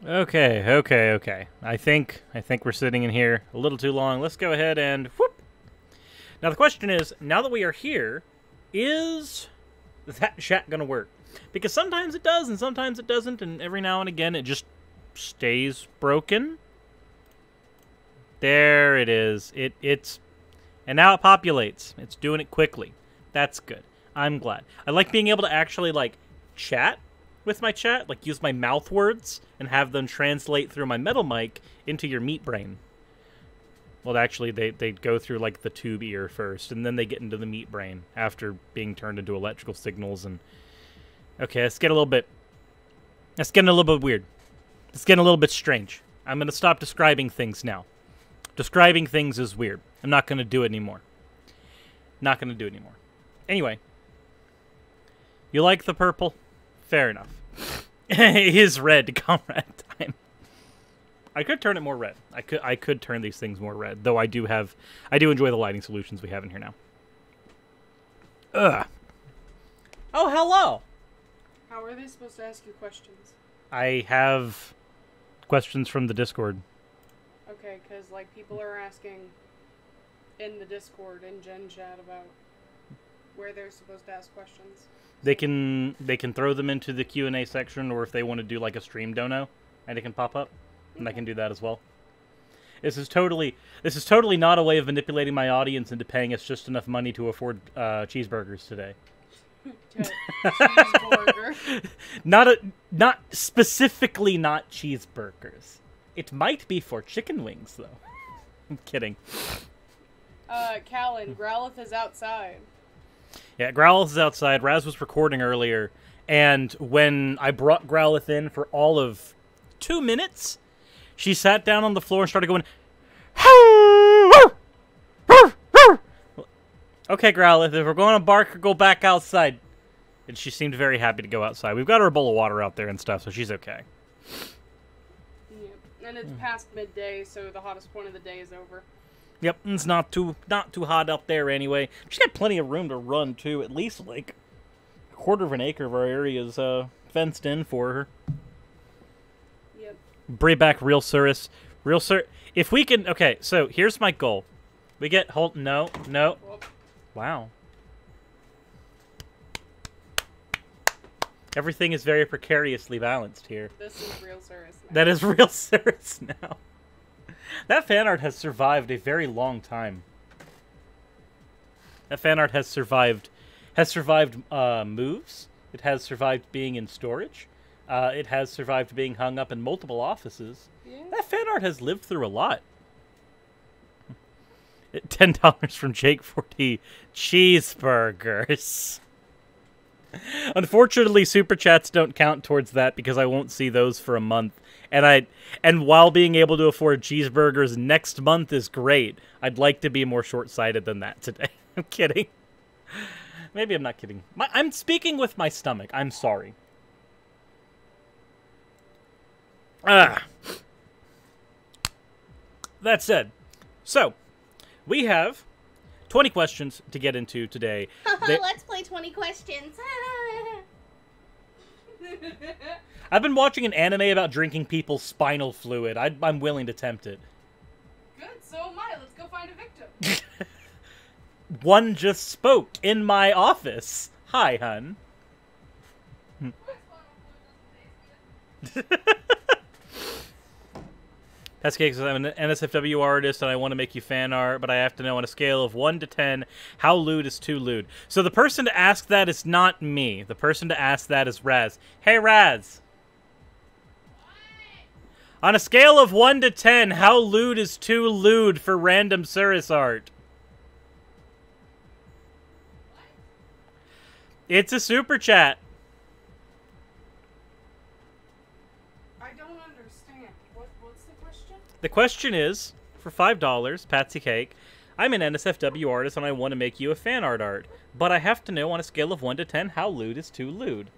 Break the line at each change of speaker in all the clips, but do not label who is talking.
Okay. I think we're sitting in here a little too long. Let's go ahead and whoop. Now the question is, now that we are here, is that chat gonna work? Because sometimes it does and sometimes it doesn't, and every now and again it just stays broken. There it is. It's and now it populates. It's doing it quickly. That's good. I'm glad. I like being able to actually like chat with my chat, like use my mouth words and have them translate through my metal mic into your meat brain. Well, actually, they go through like the tube ear first, and then they get into the meat brain after being turned into electrical signals. And okay, let's get a little bit. That's getting a little bit weird. It's getting a little bit strange. I'm gonna stop describing things now. Describing things is weird. I'm not gonna do it anymore. Not gonna do it anymore. Anyway, you like the purple? Fair enough. It is red, comrade time. I could turn it more red. I could turn these things more red, though I do enjoy the lighting solutions we have in here now. Ugh. Oh, hello.
How are they supposed to ask you questions?
I have questions from the Discord.
Okay, because like people are asking in the Discord in Gen Chat about where they're supposed to ask questions.
They can throw them into the Q&A section, or if they want to do like a stream dono, and it can pop up, and I can do that as well. This is totally not a way of manipulating my audience into paying us just enough money to afford cheeseburgers today.
Cheeseburger.
Not specifically not cheeseburgers. It might be for chicken wings though. I'm kidding.
Callan, Growlith is outside.
Yeah, Growlith is outside. Raz was recording earlier, and when I brought Growlith in for all of 2 minutes, she sat down on the floor and started going, okay, Growlith, if we're going to bark, go back outside. And she seemed very happy to go outside. We've got her a bowl of water out there and stuff, so she's okay.
Yep. And it's past midday, so the hottest point of the day is over.
Yep, it's not too hot out there anyway. She's got plenty of room to run too. At least like a quarter of an acre of our area is fenced in for her.
Yep.
Bring back real Cirrus. If we can, okay. So here's my goal. We get no.
Whoop.
Wow. Everything is very precariously balanced here.
This is real Cirrus now.
That is real Cirrus now. That fan art has survived a very long time. That fan art has survived moves. It has survived being in storage. It has survived being hung up in multiple offices.
Yeah.
That fan art has lived through a lot. $10 from Jake for the cheeseburgers. Unfortunately, super chats don't count towards that because I won't see those for a month. And while being able to afford cheeseburgers next month is great, I'd like to be more short-sighted than that today. I'm kidding. Maybe I'm not kidding. I'm speaking with my stomach. I'm sorry. That said, so we have 20 questions to get into today.
Let's play 20 questions.
I've been watching an anime about drinking people's spinal fluid. I'm willing to tempt it.
Good, so am I. Let's go find a victim.
One just spoke in my office. Hi, hun. Pescake says, I'm an NSFW artist and I want to make you fan art, but I have to know on a scale of 1 to 10, how lewd is too lewd? So the person to ask that is not me. The person to ask that is Raz. Hey, Raz. What? On a scale of 1 to 10, how lewd is too lewd for random Cirrus art? What? It's a super chat. The question is, for $5, Patsy Cake, I'm an NSFW artist and I want to make you a fan art, but I have to know on a scale of 1 to 10 how lewd is too lewd.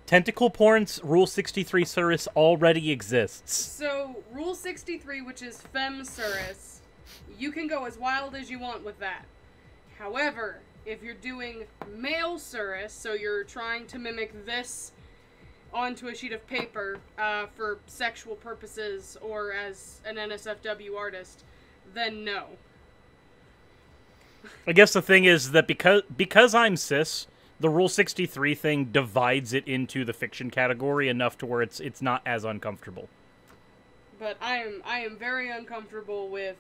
Tentacle Porn's Rule 63 Cirrus already exists.
So, Rule 63, which is Fem Cirrus, you can go as wild as you want with that. However, if you're doing male Cirrus, so you're trying to mimic this onto a sheet of paper for sexual purposes or as an NSFW artist, then no.
I guess the thing is that because I'm cis, the Rule 63 thing divides it into the fiction category enough to where it's not as uncomfortable.
But I am very uncomfortable with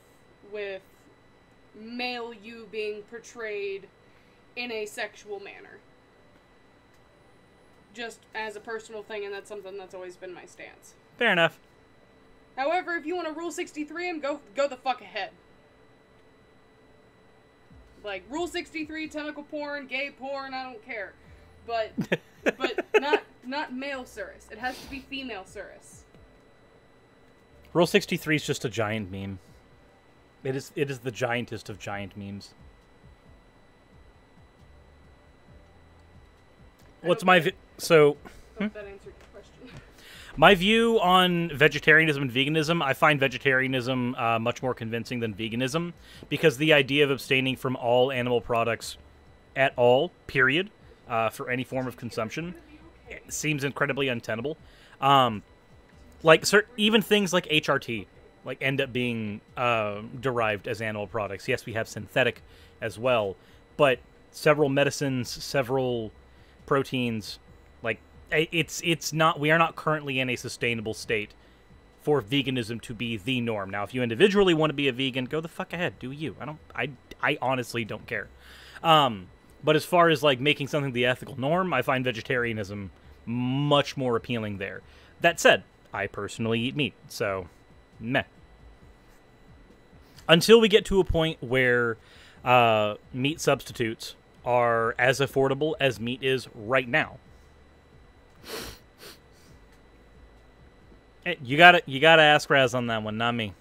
male you being portrayed in a sexual manner. Just as a personal thing, and that's something that's always been my stance.
Fair enough.
However, if you want to Rule 63 him, go the fuck ahead. Like, Rule 63, tentacle porn, gay porn, I don't care. But not male Cirrus. It has to be female Cirrus.
Rule 63 is just a giant meme. It is the giantest of giant memes. What's my so?
Hope that answered your question.
My view on vegetarianism and veganism, I find vegetarianism much more convincing than veganism, because the idea of abstaining from all animal products at all, period, for any form of consumption, seems incredibly untenable. Even things like HRT, like, end up being derived as animal products. Yes, we have synthetic as well, but several medicines, several proteins, like, it's not, we are not currently in a sustainable state for veganism to be the norm. Now, if you individually want to be a vegan, go the fuck ahead, do you. I honestly don't care. But as far as, like, making something the ethical norm, I find vegetarianism much more appealing there. That said, I personally eat meat, so meh. Until we get to a point where meat substitutes are as affordable as meat is right now. Hey, you gotta ask Raz on that one, not me.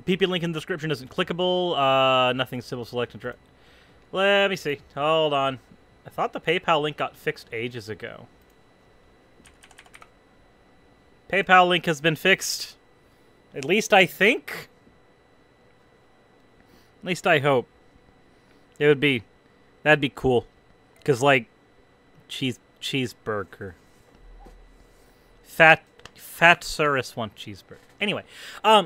The PP link in the description isn't clickable. Nothing civil select and try. Let me see. Hold on. I thought the PayPal link got fixed ages ago. PayPal link has been fixed. At least I think. At least I hope. That'd be cool. Cause, like, cheeseburger. Fat Cirrus want cheeseburger. Anyway,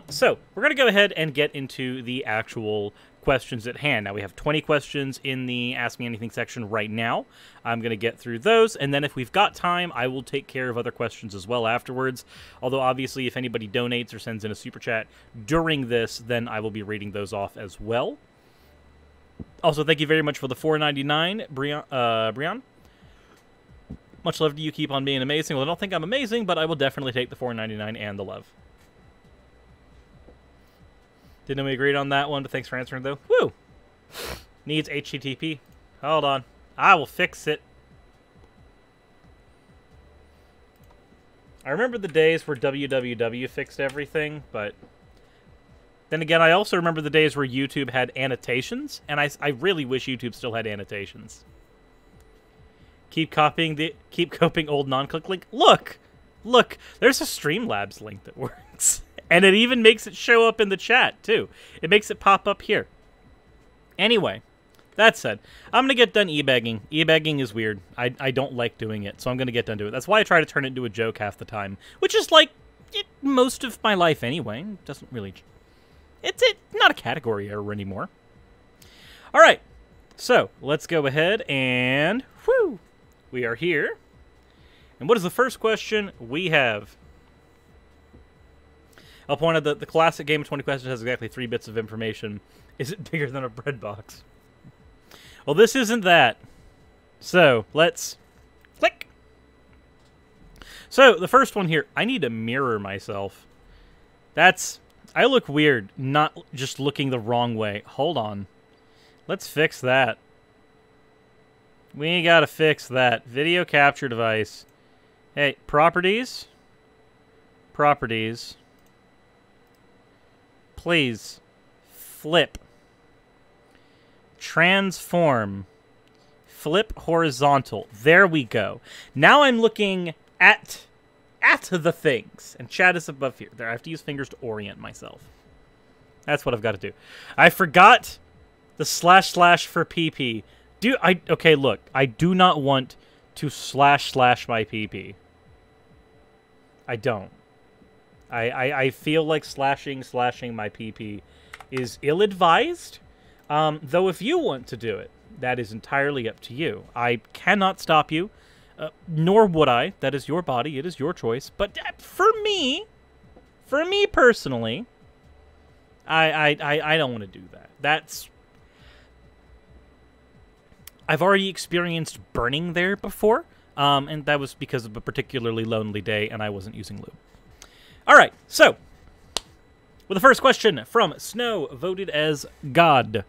so we're gonna go ahead and get into the actual questions at hand. Now, we have 20 questions in the Ask Me Anything section right now. I'm going to get through those, and then if we've got time, I will take care of other questions as well afterwards. Although, obviously, if anybody donates or sends in a super chat during this, then I will be reading those off as well. Also, thank you very much for the $4.99, Brian. Much love to you. Keep on being amazing. Well, I don't think I'm amazing, but I will definitely take the $4.99 and the love. Didn't know we agreed on that one, but thanks for answering, though. Woo! Needs HTTP. Hold on. I will fix it. I remember the days where www fixed everything, but then again, I also remember the days where YouTube had annotations, and I really wish YouTube still had annotations. Keep copying old non-click link. Look! Look! There's a Streamlabs link that works. And it even makes it show up in the chat, too. It makes it pop up here. Anyway, that said, I'm going to get done e-begging. E-begging is weird. I don't like doing it, so I'm going to get done doing it. That's why I try to turn it into a joke half the time. Which is, like, most of my life anyway. It doesn't really... It's not a category error anymore. All right. So, let's go ahead and... Whew! We are here. And what is the first question we have? I'll point out that the classic game of 20 questions has exactly 3 bits of information. Is it bigger than a bread box? Well, this isn't that. So, let's click. So, the first one here. I need to mirror myself. I look weird, not just looking the wrong way. Hold on. Let's fix that. We gotta fix that. Video capture device. Hey, properties. Properties. Please. Flip. Transform. Flip horizontal. There we go. Now I'm looking at the things. And chat is above here. There, I have to use fingers to orient myself. That's what I've got to do. I forgot the / for PP. Okay, look. I do not want to slash my PP. I don't. I feel like slashing my PP is ill-advised. Though if you want to do it, that is entirely up to you. I cannot stop you, nor would I. That is your body. It is your choice. But for me personally, I don't want to do that. I've already experienced burning there before, and that was because of a particularly lonely day, and I wasn't using lube. All right, so with the first question from Snow, voted as God.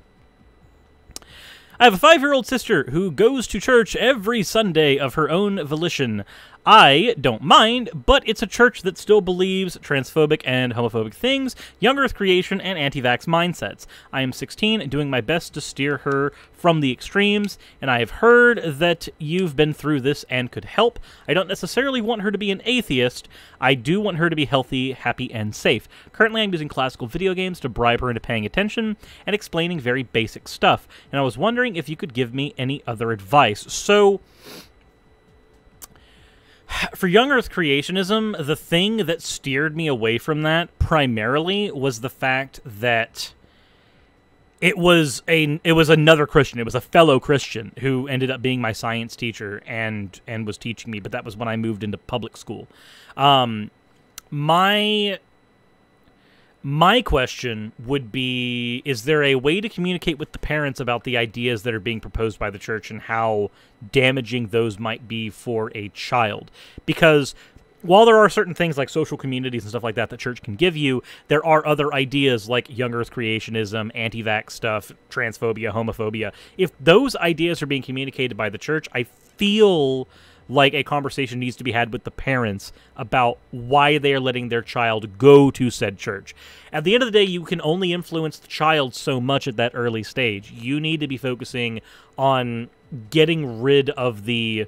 I have a 5-year-old sister who goes to church every Sunday of her own volition. I don't mind, but it's a church that still believes transphobic and homophobic things, young earth creation, and anti-vax mindsets. I am 16 and doing my best to steer her from the extremes, and I have heard that you've been through this and could help. I don't necessarily want her to be an atheist. I do want her to be healthy, happy, and safe. Currently, I'm using classical video games to bribe her into paying attention and explaining very basic stuff, and I was wondering if you could give me any other advice. So, for young earth creationism, the thing that steered me away from that primarily was the fact that it was another Christian. It was a fellow Christian who ended up being my science teacher and was teaching me, but that was when I moved into public school. My question would be, is there a way to communicate with the parents about the ideas that are being proposed by the church and how damaging those might be for a child? Because while there are certain things like social communities and stuff like that the church can give you, there are other ideas like young earth creationism, anti-vax stuff, transphobia, homophobia. If those ideas are being communicated by the church, I feel like a conversation needs to be had with the parents about why they are letting their child go to said church. At the end of the day, you can only influence the child so much at that early stage. You need to be focusing on getting rid of the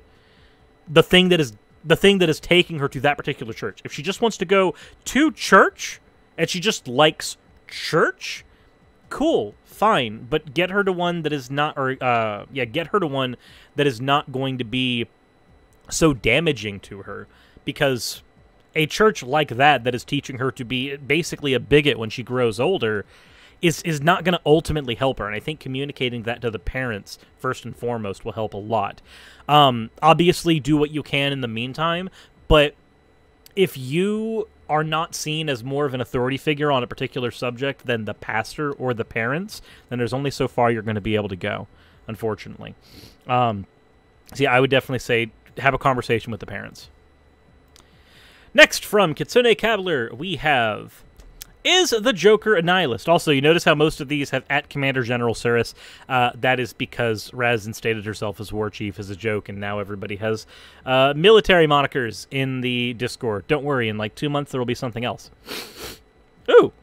thing that is taking her to that particular church. If she just wants to go to church and she just likes church, cool, fine, but get her to one that is not, get her to one that is not going to be so damaging to her, because a church like that is teaching her to be basically a bigot when she grows older is not going to ultimately help her. And I think communicating that to the parents first and foremost will help a lot. Obviously do what you can in the meantime, but if you are not seen as more of an authority figure on a particular subject than the pastor or the parents, then there's only so far you're going to be able to go, unfortunately. So yeah, I would definitely say have a conversation with the parents. Next, from Kitsune Cavalier, we have, is the Joker a nihilist? Also, you notice how most of these have at Commander General Cirrus. That is because Raz instated herself as War Chief as a joke, and now everybody has military monikers in the Discord. Don't worry, in like 2 months there will be something else. Ooh,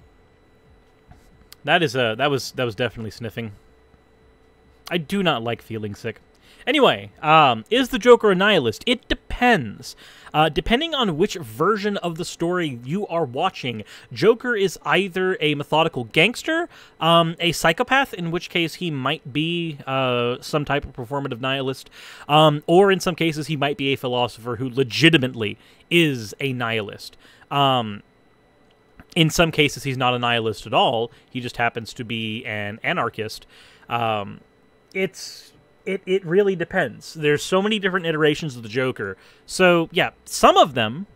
that was definitely sniffing. I do not like feeling sick. Anyway, is the Joker a nihilist? It depends. Depending on which version of the story you are watching, Joker is either a methodical gangster, a psychopath, in which case he might be some type of performative nihilist, or in some cases he might be a philosopher who legitimately is a nihilist. In some cases he's not a nihilist at all, he just happens to be an anarchist. It really depends. There's so many different iterations of the Joker. So, yeah, some of them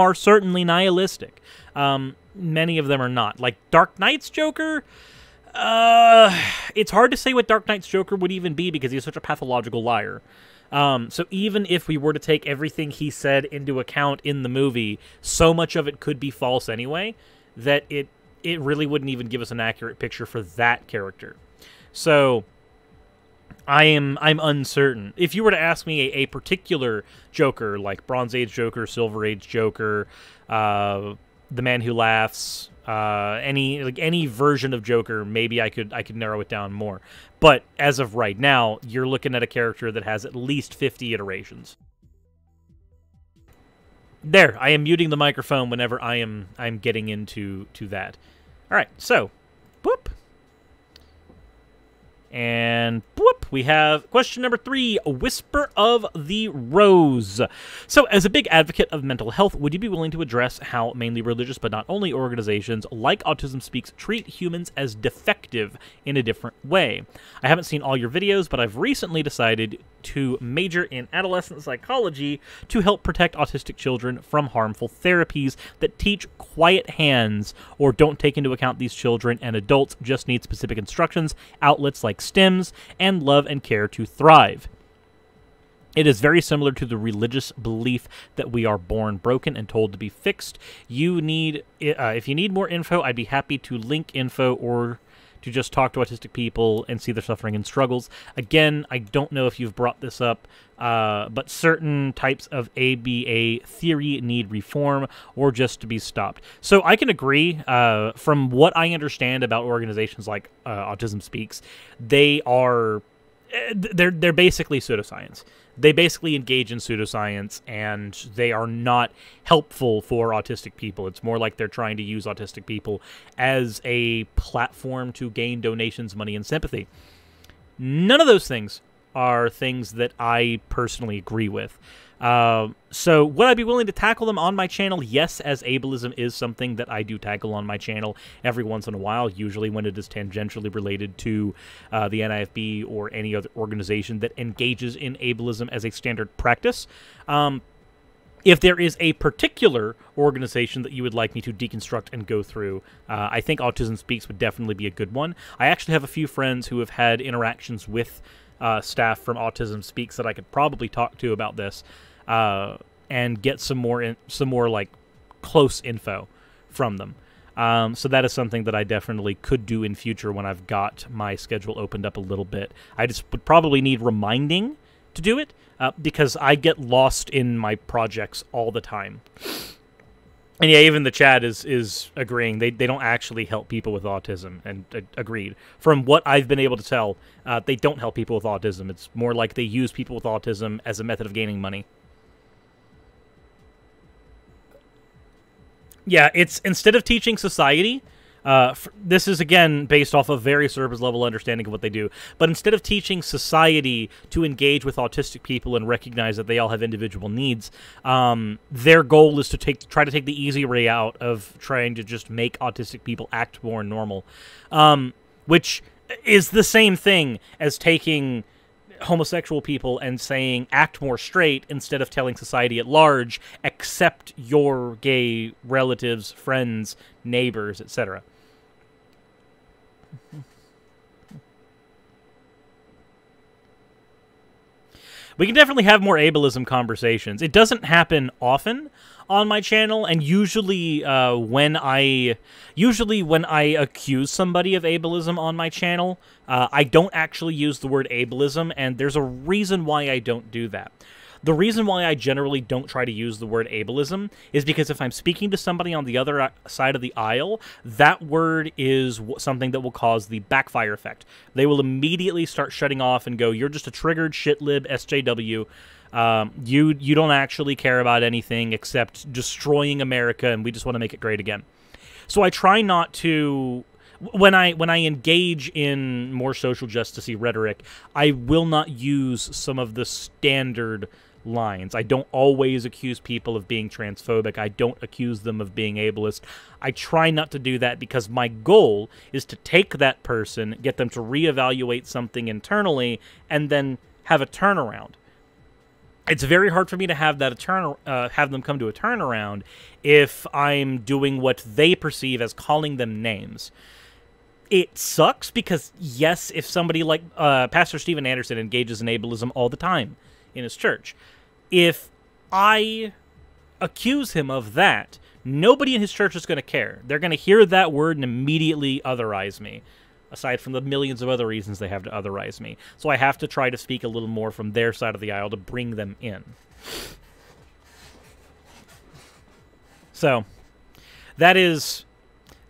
are certainly nihilistic. Many of them are not. Like Dark Knight's Joker, it's hard to say what Dark Knight's Joker would even be because he's such a pathological liar. So even if we were to take everything he said into account in the movie, so much of it could be false anyway that it really wouldn't even give us an accurate picture for that character. So I'm uncertain. If you were to ask me a particular Joker, like Bronze Age Joker, Silver Age Joker, The Man Who Laughs, any version of Joker, maybe I could narrow it down more. But as of right now, you're looking at a character that has at least 50 iterations. There, I am muting the microphone whenever I'm getting into that. All right, so, whoop. And whoop, we have question number 3, Whisper of the Rose. So, as a big advocate of mental health, would you be willing to address how mainly religious, but not only organizations like Autism Speaks treat humans as defective in a different way? I haven't seen all your videos, but I've recently decided to major in adolescent psychology to help protect autistic children from harmful therapies that teach quiet hands or don't take into account these children, and adults just need specific instructions, outlets like STEMs, and love and care to thrive. It is very similar to the religious belief that we are born broken and told to be fixed. If you need more info, I'd be happy to link info or to just talk to autistic people and see their suffering and struggles. Again, I don't know if you've brought this up, but certain types of ABA theory need reform or just to be stopped. So I can agree. From what I understand about organizations like Autism Speaks, they're basically pseudoscience. They basically engage in pseudoscience, and they are not helpful for autistic people. It's more like they're trying to use autistic people as a platform to gain donations, money, and sympathy. None of those things are things that I personally agree with. So would I be willing to tackle them on my channel? Yes, as ableism is something that I do tackle on my channel every once in a while, usually when it is tangentially related to the NIFB or any other organization that engages in ableism as a standard practice. If there is a particular organization that you would like me to deconstruct and go through, I think Autism Speaks would definitely be a good one. I actually have a few friends who have had interactions with staff from Autism Speaks that I could probably talk to about this and get some more like close info from them. So that is something that I definitely could do in future when I've got my schedule opened up a little bit. I just would probably need reminding to do it because I get lost in my projects all the time. And yeah, even the chat is agreeing. They don't actually help people with autism, and agreed. From what I've been able to tell, they don't help people with autism. It's more like they use people with autism as a method of gaining money. Yeah, it's instead of teaching society, this is, again, based off of very surface-level understanding of what they do, but instead of teaching society to engage with autistic people and recognize that they all have individual needs, their goal is to try to take the easy way out of trying to just make autistic people act more normal, which is the same thing as taking homosexual people and saying act more straight instead of telling society at large accept your gay relatives, friends, neighbors, etc. We can definitely have more ableism conversations. It doesn't happen often on my channel, and usually when I accuse somebody of ableism on my channel, I don't actually use the word ableism, and there's a reason why I don't do that. The reason why I generally don't try to use the word ableism is because if I'm speaking to somebody on the other side of the aisle, that word is something that will cause the backfire effect. They will immediately start shutting off and go, "You're just a triggered shitlib SJW. You don't actually care about anything except destroying America, and we just want to make it great again." So I try not to. When I engage in more social justice-y rhetoric, I will not use some of the standard lines. I don't always accuse people of being transphobic. I don't accuse them of being ableist. I try not to do that because my goal is to take that person, get them to reevaluate something internally, and then have a turnaround. It's very hard for me to have that have them come to a turnaround if I'm doing what they perceive as calling them names. It sucks because, yes, if somebody like Pastor Steven Anderson engages in ableism all the time in his church, if I accuse him of that, nobody in his church is going to care. They're going to hear that word and immediately otherize me, aside from the millions of other reasons they have to otherize me. So I have to try to speak a little more from their side of the aisle to bring them in. So that is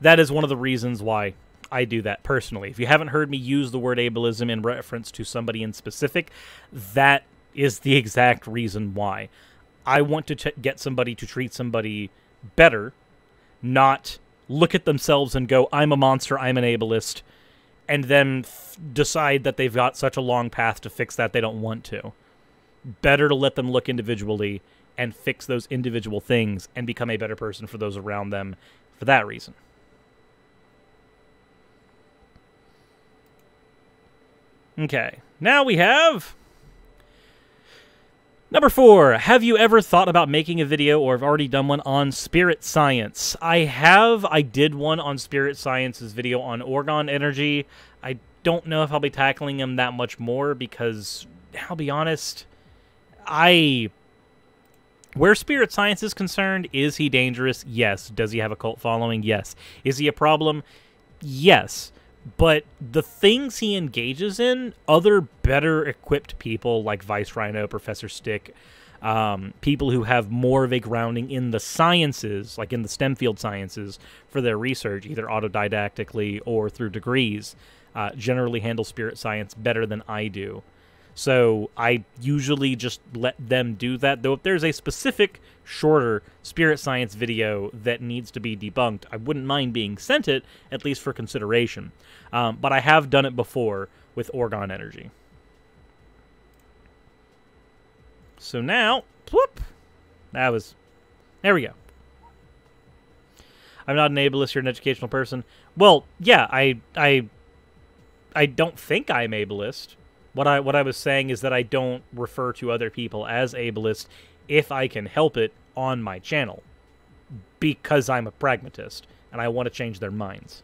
one of the reasons why I do that personally. If you haven't heard me use the word ableism in reference to somebody in specific, that is the exact reason why. I want to get somebody to treat somebody better, not look at themselves and go, "I'm a monster, I'm an ableist," and then decide that they've got such a long path to fix that they don't want to. Better to let them look individually and fix those individual things and become a better person for those around them for that reason. Okay, now we have number 4. Have you ever thought about making a video or have already done one on spirit science? I have. I did one on spirit science's video on orgone energy. I don't know if I'll be tackling him that much more because, I'll be honest, where spirit science is concerned, is he dangerous? Yes. Does he have a cult following? Yes. Is he a problem? Yes. But the things he engages in, other better equipped people like Vice Rhino, Professor Stick, people who have more of a grounding in the sciences, like in the STEM field sciences, for their research, either autodidactically or through degrees, generally handle spirit science better than I do. So I usually just let them do that. Though if there's a specific, shorter spirit science video that needs to be debunked, I wouldn't mind being sent it, at least for consideration. But I have done it before with orgone energy. So now, whoop, there we go. I'm not an ableist, you're an educational person. Well, yeah, I don't think I'm ableist. What I was saying is that I don't refer to other people as ableist if I can help it on my channel, because I'm a pragmatist and I want to change their minds.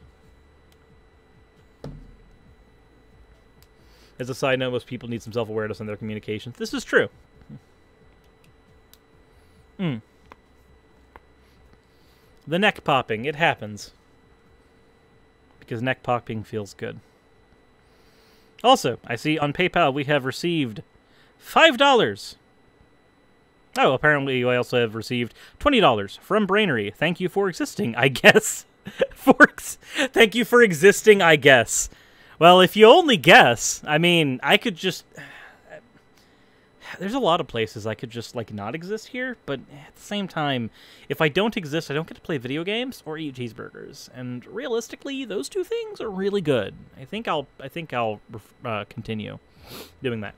As a side note, most people need some self-awareness in their communications. This is true. The neck popping, it happens. Because neck popping feels good. Also, I see on PayPal we have received $5. Oh, apparently we also have received $20 from Brainery. Thank you for existing, I guess. Thank you for existing, I guess. Well, if you only guess, I mean, I could just... There's a lot of places I could just, like, not exist here, but at the same time, if I don't exist, I don't get to play video games or eat cheeseburgers. And realistically, those two things are really good. I think I'll continue doing that.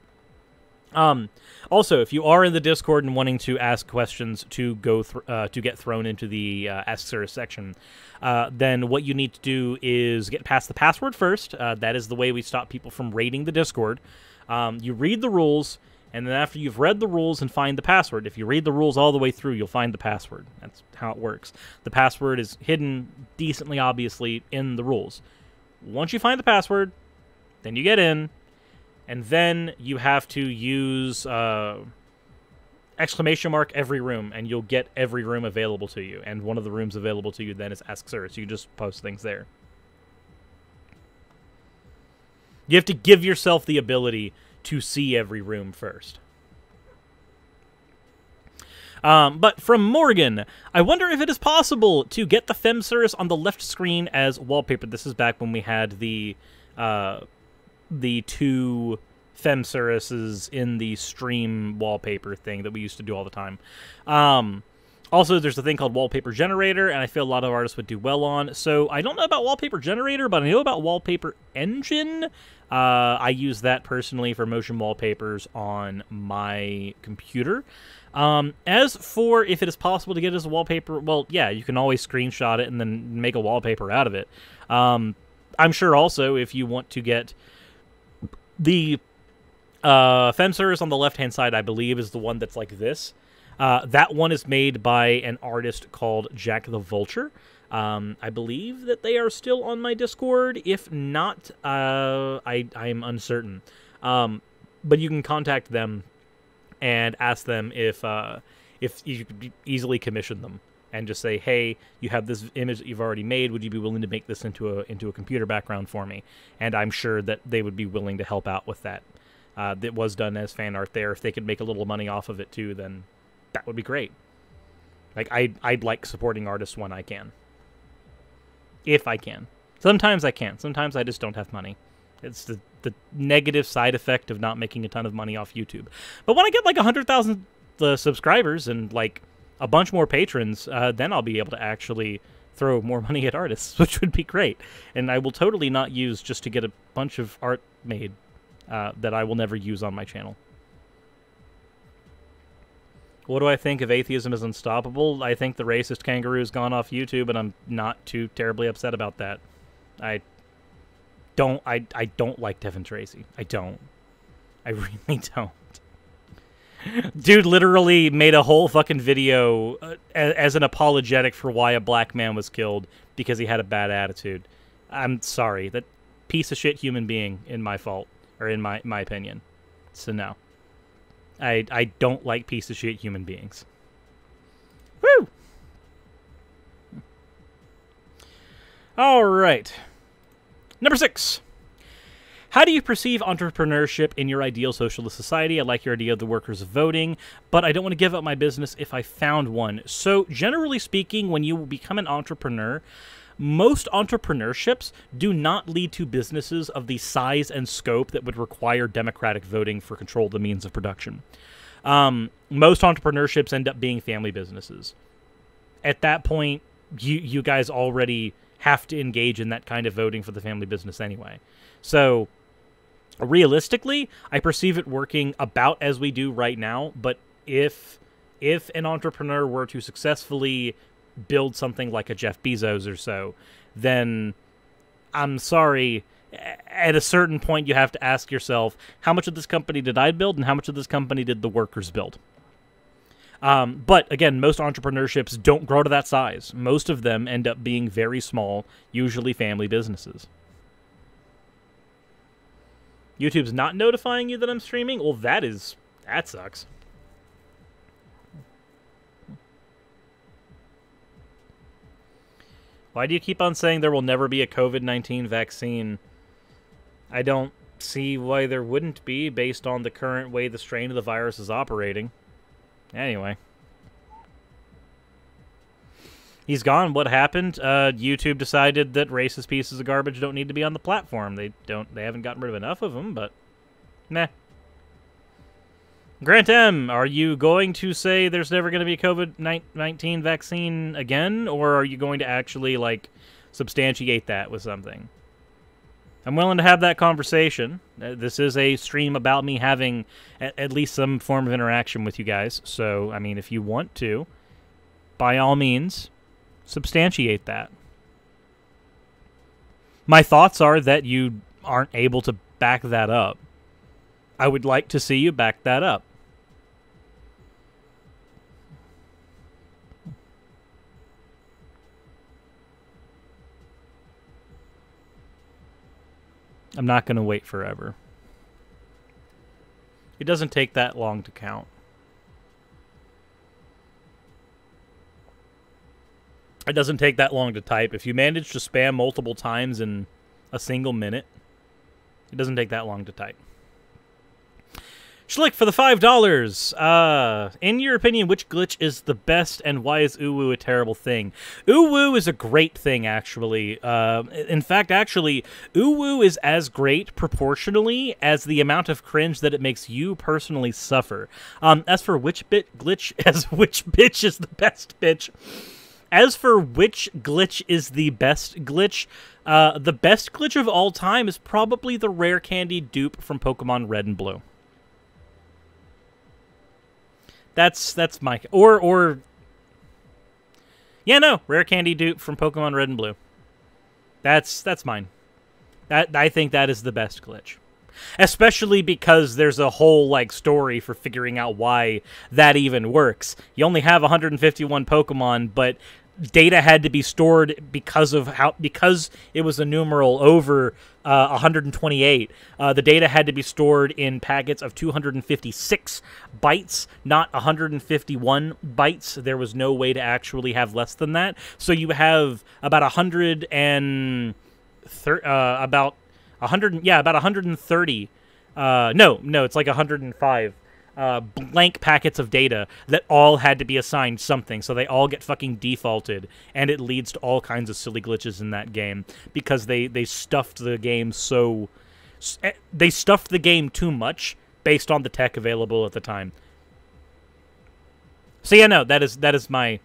Also, if you are in the Discord and wanting to ask questions to get thrown into the Ask Sir section, then what you need to do is get past the password first. That is the way we stop people from raiding the Discord. You read the rules. And then after you've read the rules and find the password, if you read the rules all the way through, you'll find the password. That's how it works. The password is hidden decently obviously in the rules. Once you find the password, then you get in, and then you have to use exclamation mark every room, and you'll get every room available to you. And one of the rooms available to you then is Ask Sir, so you just post things there. You have to give yourself the ability to see every room first. But from Morgan, I wonder if it is possible to get the FemSurus on the left screen as wallpaper. This is back when we had the two FemSuruses in the stream wallpaper thing that we used to do all the time. Also, there's a thing called Wallpaper Generator, and I feel a lot of artists would do well on. So I don't know about Wallpaper Generator, but I know about Wallpaper Engine. I use that personally for motion wallpapers on my computer. As for if it is possible to get it as a wallpaper, well, yeah, you can always screenshot it and then make a wallpaper out of it. I'm sure also if you want to get the FemSurus on the left-hand side, I believe, is the one that's like this. That one is made by an artist called Jack the Vulture. I believe that they are still on my Discord. If not, I am uncertain. But you can contact them and ask them if you could easily commission them and just say, hey, you have this image that you've already made. Would you be willing to make this into a computer background for me? And I'm sure that they would be willing to help out with that. That was done as fan art there. If they could make a little money off of it too, then that would be great. Like, I'd like supporting artists when I can. If I can. Sometimes I can't. Sometimes I just don't have money. It's the negative side effect of not making a ton of money off YouTube. But when I get like 100,000 subscribers and like a bunch more patrons, then I'll be able to actually throw more money at artists, which would be great. And I will totally not use just to get a bunch of art made that I will never use on my channel. What do I think of atheism is unstoppable? I think the racist kangaroo's gone off YouTube, and I'm not too terribly upset about that. I don't like Devin Tracy. I don't. I really don't. Dude literally made a whole fucking video as an apologetic for why a black man was killed because he had a bad attitude. I'm sorry. That piece of shit human being in my fault, or in my opinion. So no. I don't like piece of shit human beings. Woo! All right. Number 6. How do you perceive entrepreneurship in your ideal socialist society? I like your idea of the workers voting, but I don't want to give up my business if I found one. So generally speaking, when you become an entrepreneur, most entrepreneurships do not lead to businesses of the size and scope that would require democratic voting for control of the means of production. Most entrepreneurships end up being family businesses. At that point, you guys already have to engage in that kind of voting for the family business anyway. So realistically, I perceive it working about as we do right now, but if an entrepreneur were to successfully build something like a Jeff Bezos or so, then I'm sorry, at a certain point you have to ask yourself, how much of this company did I build and how much of this company did the workers build? But again, most entrepreneurships don't grow to that size. Most of them end up being very small, usually family businesses. YouTube's not notifying you that I'm streaming? Well, that sucks. Why do you keep on saying there will never be a COVID-19 vaccine? I don't see why there wouldn't be based on the current way the strain of the virus is operating. Anyway. He's gone. What happened? YouTube decided that racist pieces of garbage don't need to be on the platform. They haven't gotten rid of enough of them, but meh. Grant M, are you going to say there's never going to be a COVID-19 vaccine again, or are you going to actually, like, substantiate that with something? I'm willing to have that conversation. This is a stream about me having at least some form of interaction with you guys, so, I mean, if you want to, by all means, substantiate that. My thoughts are that you aren't able to back that up. I would like to see you back that up. I'm not going to wait forever. It doesn't take that long to count. It doesn't take that long to type. If you manage to spam multiple times in a single minute, it doesn't take that long to type. Schlick for the $5. In your opinion, which glitch is the best, and why is uwu a terrible thing? Uwu is a great thing, actually. In fact, actually, uwu is as great proportionally as the amount of cringe that it makes you personally suffer. As for which glitch is the best bitch. As for which glitch is the best glitch, the best glitch of all time is probably the rare candy dupe from Pokemon Red and Blue. That's my... Or... Yeah, no. Rare candy dupe from Pokemon Red and Blue. That's mine. I think that is the best glitch. Especially because there's a whole, like, story for figuring out why that even works. You only have 151 Pokemon, but data had to be stored because it was a numeral over 128. The data had to be stored in packets of 256 bytes, not 151 bytes. There was no way to actually have less than that. So you have about 130. No, it's like 105 blank packets of data that all had to be assigned something, so they all get fucking defaulted, and it leads to all kinds of silly glitches in that game because they stuffed the game too much based on the tech available at the time. So yeah, no, that is my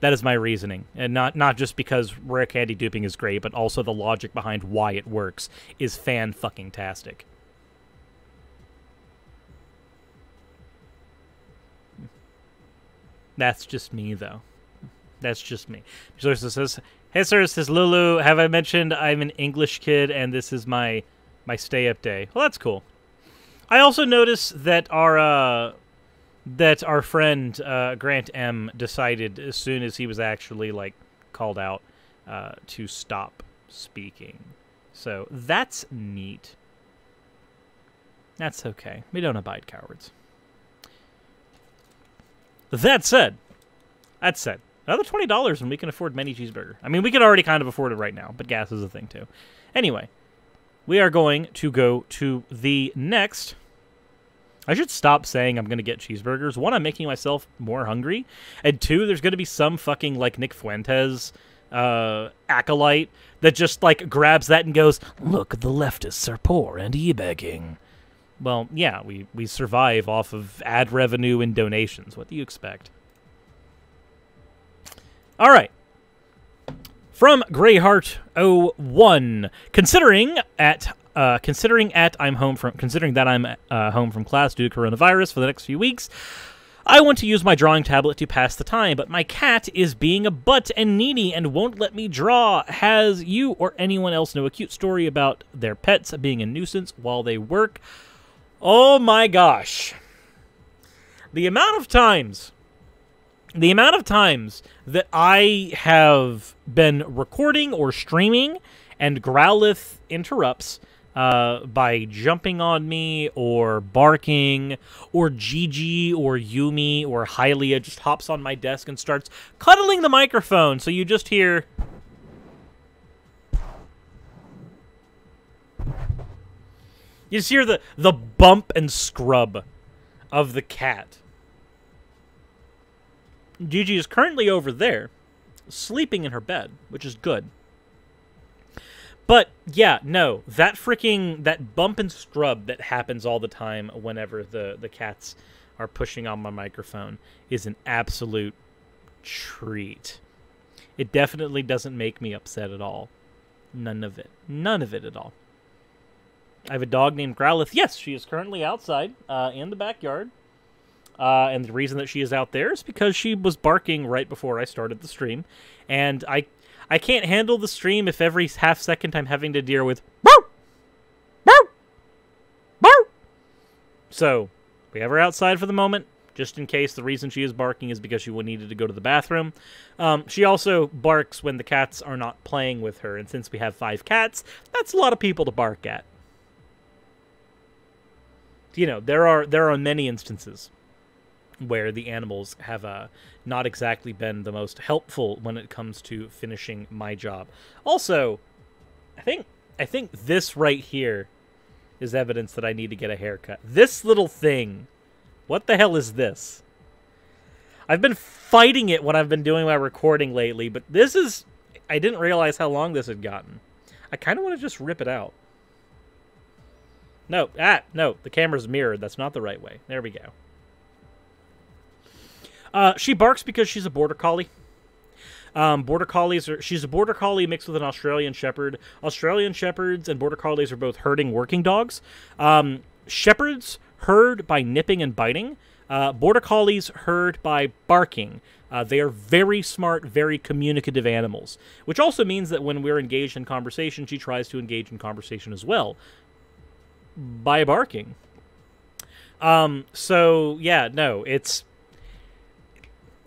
That is my reasoning, and not just because rare candy duping is great, but also the logic behind why it works is fan-fucking-tastic. That's just me, though. That's just me. Source says, "Hey, sir, this is Lulu. Have I mentioned I'm an English kid, and this is my stay-up day?" Well, that's cool. I also noticed that our friend Grant M decided as soon as he was actually like called out to stop speaking. So that's neat. That's okay. We don't abide cowards. That said, another $20 and we can afford many cheeseburger. I mean, we can already kind of afford it right now, but gas is a thing too. Anyway, we are going to go to the next. I should stop saying I'm going to get cheeseburgers. One, I'm making myself more hungry. And two, there's going to be some fucking, like, Nick Fuentes acolyte that just, like, grabs that and goes, "Look, the leftists are poor and e-begging." Well, yeah, we survive off of ad revenue and donations. What do you expect? All right. From Greyheart01, considering that I'm home from class due to coronavirus for the next few weeks, I want to use my drawing tablet to pass the time, but my cat is being a butt and needy and won't let me draw. Has you or anyone else know a cute story about their pets being a nuisance while they work? Oh my gosh. The amount of times that I have been recording or streaming and Growlithe interrupts by jumping on me or barking, or Gigi or Yumi or Hylia just hops on my desk and starts cuddling the microphone, so you just hear... You just hear the bump and scrub of the cat. Gigi is currently over there, sleeping in her bed, which is good. But, yeah, no, that bump and scrub that happens all the time whenever the cats are pushing on my microphone is an absolute treat. It definitely doesn't make me upset at all. None of it. None of it at all. I have a dog named Growlithe. Yes, she is currently outside in the backyard. And the reason that she is out there is because she was barking right before I started the stream. And I can't handle the stream if every half second I'm having to deal with "Bow! Bow! Bow!" So, we have her outside for the moment, just in case the reason she is barking is because she needed to go to the bathroom. She also barks when the cats are not playing with her, and since we have 5 cats, that's a lot of people to bark at. You know, there are many instances where the animals have not exactly been the most helpful when it comes to finishing my job. Also, I think this right here is evidence that I need to get a haircut. This little thing, what the hell is this? I've been fighting it when I've been doing my recording lately, but this is... I didn't realize how long this had gotten. I kind of want to just rip it out. No, the camera's mirrored. That's not the right way. There we go. She barks because she's a border collie. She's a border collie mixed with an Australian shepherd. Australian shepherds and border collies are both herding working dogs. Shepherds herd by nipping and biting. Border collies herd by barking. They are very smart, very communicative animals, which also means that when we're engaged in conversation, she tries to engage in conversation as well by barking. So yeah, no, it's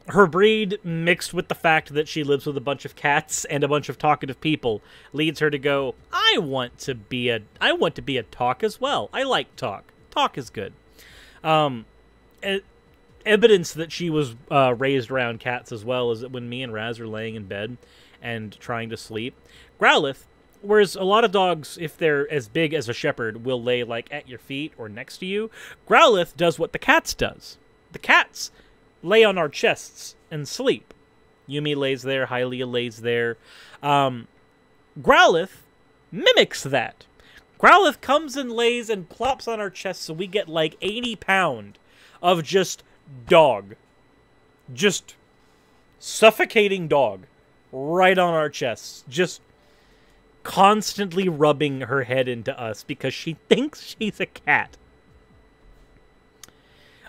her breed mixed with the fact that she lives with a bunch of cats and a bunch of talkative people leads her to go, I want to be a talk as well. I like talk. Talk is good. Evidence that she was raised around cats as well is that when me and Raz are laying in bed and trying to sleep, Growlithe, whereas a lot of dogs, if they're as big as a shepherd, will lay like at your feet or next to you, Growlithe does what the cats does. The cats lay on our chests and sleep. Yumi lays there, Hylia lays there. Growlithe mimics that. Growlithe comes and lays and plops on our chests, so we get like 80 pound of just dog. Just suffocating dog right on our chests, just constantly rubbing her head into us because she thinks she's a cat.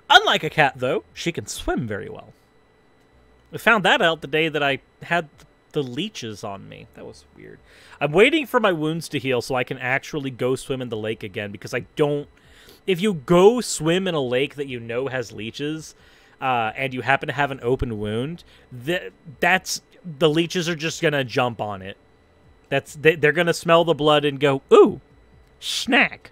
Unlike a cat, though, she can swim very well. I found that out the day that I had the leeches on me. That was weird. I'm waiting for my wounds to heal so I can actually go swim in the lake again, because I don't... If you go swim in a lake that you know has leeches, and you happen to have an open wound, the leeches are just going to jump on it. They're going to smell the blood and go, ooh, snack.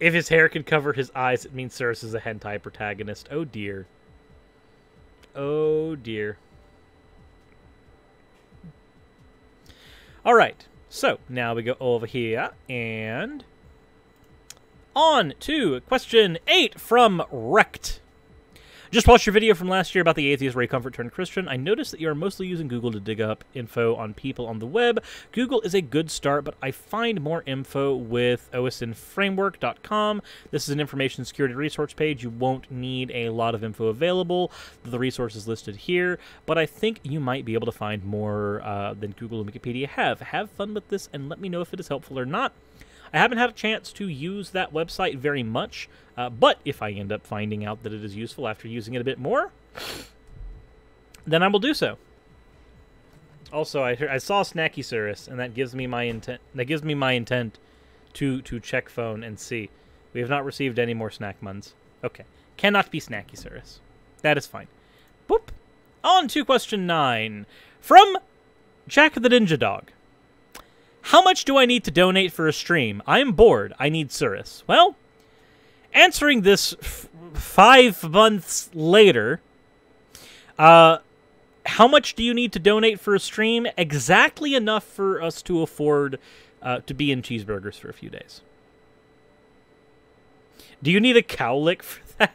If his hair can cover his eyes, it means Cirrus is a hentai protagonist. Oh, dear. Oh, dear. All right. So, now we go over here, and on to question 8 from Wrecked. Just watched your video from last year about the atheist Ray Comfort turned Christian. I noticed that you are mostly using Google to dig up info on people on the web. Google is a good start, but I find more info with osinframework.com. This is an information security resource page. You won't need a lot of info available. The resources listed here, but I think you might be able to find more than Google and Wikipedia have. Have fun with this and let me know if it is helpful or not. I haven't had a chance to use that website very much, but if I end up finding out that it is useful after using it a bit more, then I will do so. Also, I saw Snacky Cirrus, and that gives me my intent. That gives me my intent to check phone and see. We have not received any more snack muns. Okay, cannot be Snacky Cirrus. That is fine. Boop. On to question 9 from Jack the Ninja Dog. How much do I need to donate for a stream? I'm bored. I need Cirrus. Well, answering this 5 months later, how much do you need to donate for a stream? Exactly enough for us to afford to be in cheeseburgers for a few days. Do you need a cowlick for that?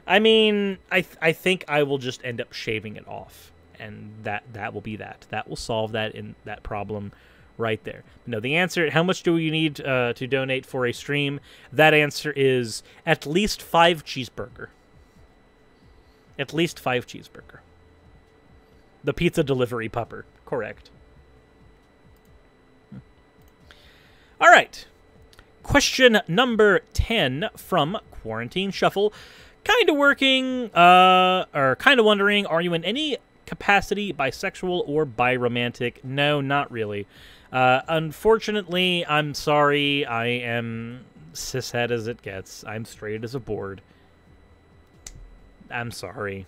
I mean, I think I will just end up shaving it off, and that will be that. That will solve that problem right there. No, the answer, how much do you need to donate for a stream? That answer is at least 5 cheeseburger. At least 5 cheeseburger. The pizza delivery pupper. Correct. All right. Question number 10 from Quarantine Shuffle. Kind of working, or kind of wondering, are you in any capacity bisexual or biromantic? No, not really. Unfortunately, I'm sorry, I am cishet as it gets. I'm straight as a board. I'm sorry.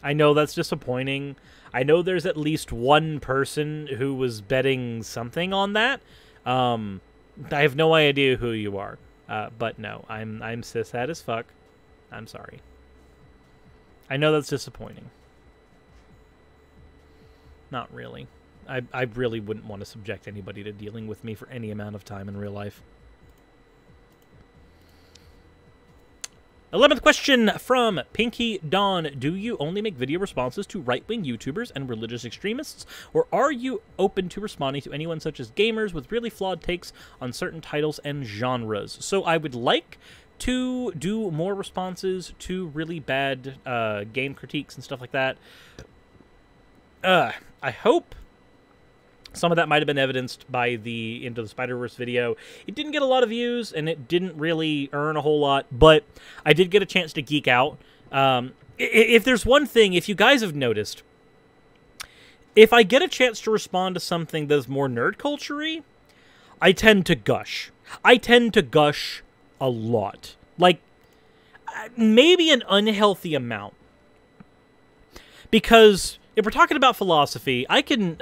I know that's disappointing. I know there's at least one person who was betting something on that. I have no idea who you are. But no, I'm cishet as fuck. I'm sorry. I know that's disappointing. Not really. I really wouldn't want to subject anybody to dealing with me for any amount of time in real life. 11th question from Pinky Dawn. Do you only make video responses to right-wing YouTubers and religious extremists, or are you open to responding to anyone such as gamers with really flawed takes on certain titles and genres? So I would like to do more responses to really bad game critiques and stuff like that. I hope some of that might have been evidenced by the Into the Spider-Verse video. It didn't get a lot of views, and it didn't really earn a whole lot, but I did get a chance to geek out. If there's one thing, if you guys have noticed, if I get a chance to respond to something that's more nerd culture-y, I tend to gush. I tend to gush a lot. Like, maybe an unhealthy amount. Because if we're talking about philosophy, I can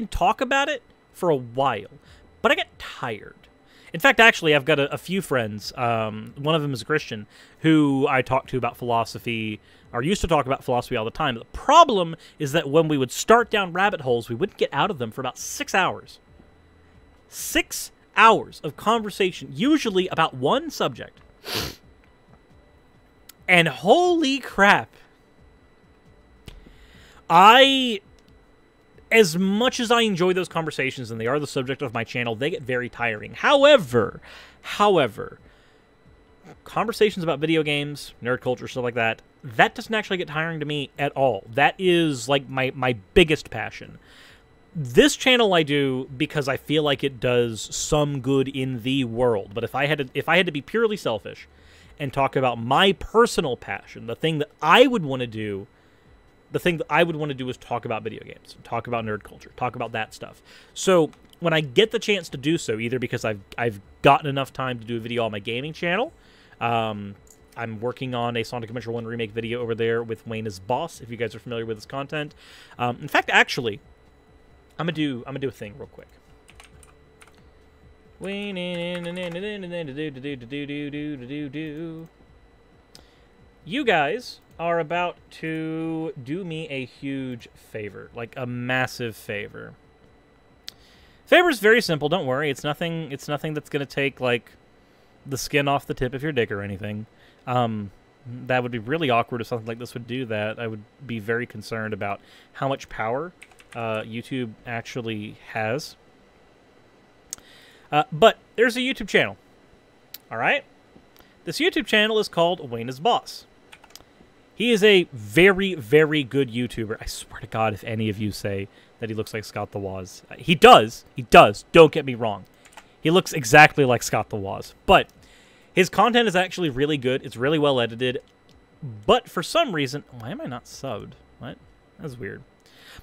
talk about it for a while, but I get tired. In fact, actually, I've got a few friends, one of them is a Christian, who I talk to about philosophy, or used to talk about philosophy all the time. The problem is that when we would start down rabbit holes, we wouldn't get out of them for about 6 hours. 6 hours of conversation, usually about one subject. And holy crap. As much as I enjoy those conversations, and they are the subject of my channel, they get very tiring. However, conversations about video games, nerd culture, stuff like that, that doesn't actually get tiring to me at all. That is like my biggest passion. This channel I do because I feel like it does some good in the world. But if I had to be purely selfish and talk about my personal passion, the thing that I would want to do, is talk about video games, talk about nerd culture, talk about that stuff. So when I get the chance to do so, either because I've gotten enough time to do a video on my gaming channel, I'm working on a Sonic Adventure 1 remake video over there with Wayne as boss, if you guys are familiar with his content. In fact, actually, I'm gonna do a thing real quick. You guys are about to do me a huge favor, like a massive favor. Favor's very simple. Don't worry. It's nothing that's gonna take like the skin off the tip of your dick or anything. That would be really awkward if something like this would do that. I would be very concerned about how much power YouTube actually has. But there's a YouTube channel. All right? This YouTube channel is called Wayne is Boss. He is a very, very good YouTuber. I swear to God, if any of you say that he looks like Scott the Woz. He does. He does. Don't get me wrong. He looks exactly like Scott the Woz. But his content is actually really good. It's really well edited. But for some reason... Why am I not subbed? What? That's weird.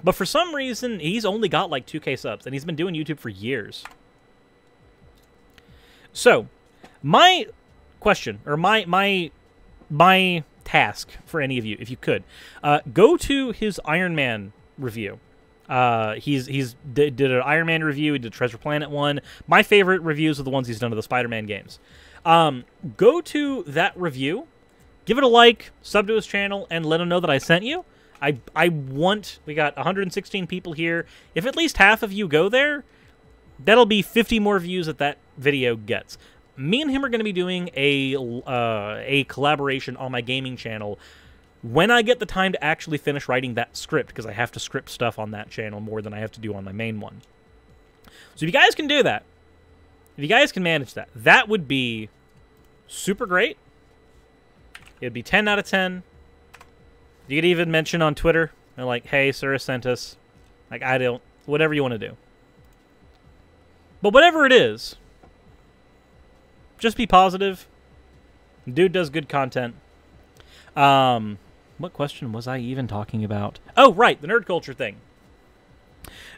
But for some reason, he's only got like 2K subs. And he's been doing YouTube for years. So, my question, or my task for any of you, if you could, go to his Iron Man review. He's did an Iron Man review. He did a Treasure Planet one. My favorite reviews are the ones he's done of the Spider-Man games. Go to that review, give it a like, sub to his channel, and let him know that I sent you. We got 116 people here. If at least half of you go there, that'll be 50 more views that video gets. Me and him are going to be doing a collaboration on my gaming channel when I get the time to actually finish writing that script, because I have to script stuff on that channel more than I have to do on my main one. So if you guys can do that, if you guys can manage that, that would be super great. It would be 10 out of 10. You could even mention on Twitter, like, hey, Sura sent us. Like, whatever you want to do. But whatever it is, just be positive. Dude does good content. What question was I even talking about? Oh, right, the nerd culture thing.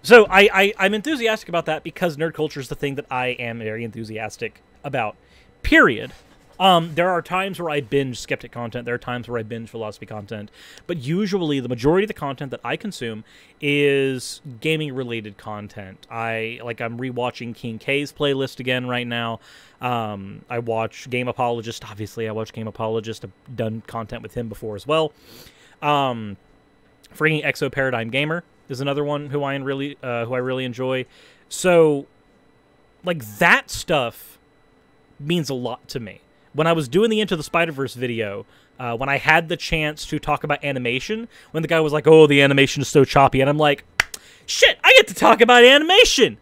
So I'm enthusiastic about that because nerd culture is the thing that I am very enthusiastic about, period. There are times where I binge skeptic content. There are times where I binge philosophy content. But usually the majority of the content that I consume is gaming-related content. I'm rewatching QnA's playlist again right now. I watch Game Apologist. Obviously, I watch Game Apologist. I've done content with him before as well. Freaking Exo Paradigm Gamer is another one who I really enjoy. So, like, that stuff means a lot to me. When I was doing the Into the Spider-Verse video, when I had the chance to talk about animation, when the guy was like, oh, the animation is so choppy, and I'm like, shit, I get to talk about animation!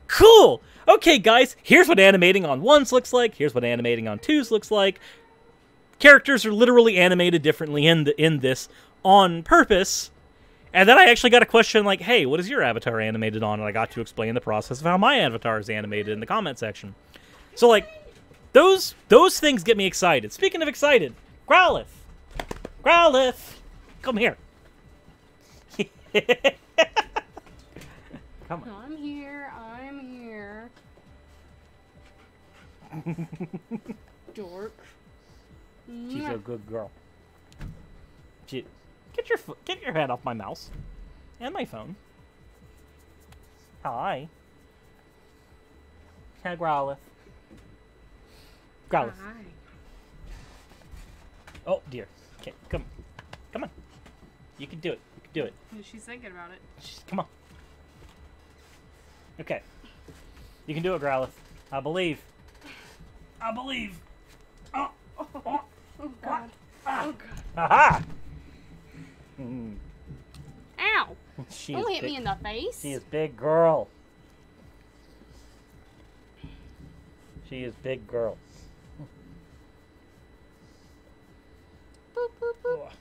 Cool! Okay, guys, here's what animating on 1s looks like, here's what animating on 2s looks like. Characters are literally animated differently in this on purpose. And then I actually got a question like, hey, what is your avatar animated on? And I got to explain the process of how my avatar is animated in the comment section. So, like, those things get me excited. Speaking of excited, Growlithe, come here. Come on.
I'm here. Dork.
She's a good girl. Get your head off my mouse and my phone. Hi. Hi, Growlithe. Growlithe.
Hi.
Oh dear. Okay, come on. You can do it. You can do it.
She's thinking about it.
Come on. Okay. You can do it, Growlithe. I believe. Oh.
Oh God. Oh God.
Aha!
Ow!
Don't
hit me in the face.
She is big girl. She is big girl.
boop, boop, boop.
Ugh.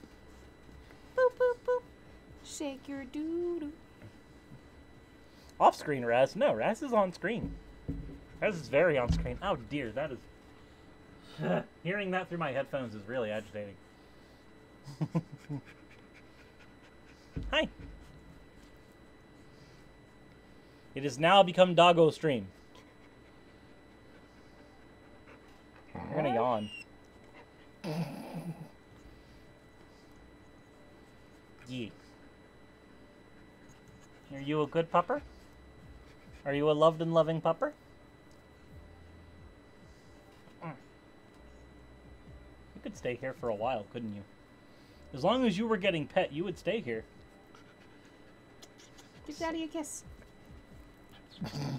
Boop, boop, boop. Shake your doo-doo.
Off screen, Raz. No, Raz is on screen. Raz is very on screen. Oh dear, that is... Hearing that through my headphones is really agitating. Hi. It has now become Doggo Stream. You're gonna yawn. Yee. Are you a good pupper? Are you a loved and loving pupper? You could stay here for a while, couldn't you? As long as you were getting pet, you would stay here.
Give Daddy a kiss.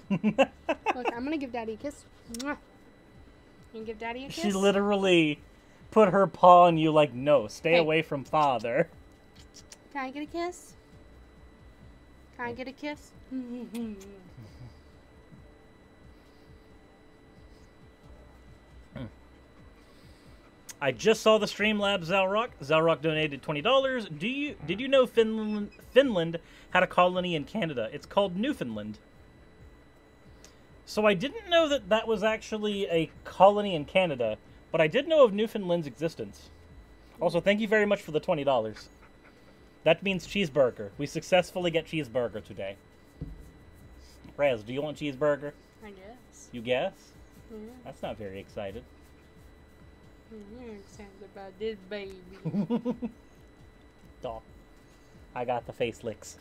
Look, I'm gonna give Daddy a kiss. Mwah. You can give Daddy a kiss?
She literally put her paw on you like, no, stay
Hey.
away from father.
Can I get a kiss? Can I get a kiss?
I just saw the Streamlabs Zalrock. Zalrock donated $20. Did you know Finland had a colony in Canada? It's called Newfoundland. So I didn't know that that was actually a colony in Canada, but I did know of Newfoundland's existence. Also, thank you very much for the $20. That means cheeseburger. We successfully get cheeseburger today. Rez, do you want cheeseburger?
I guess.
You guess?
Yeah.
That's not very excited.
I'm excited about this baby.
Aw. I got the face licks.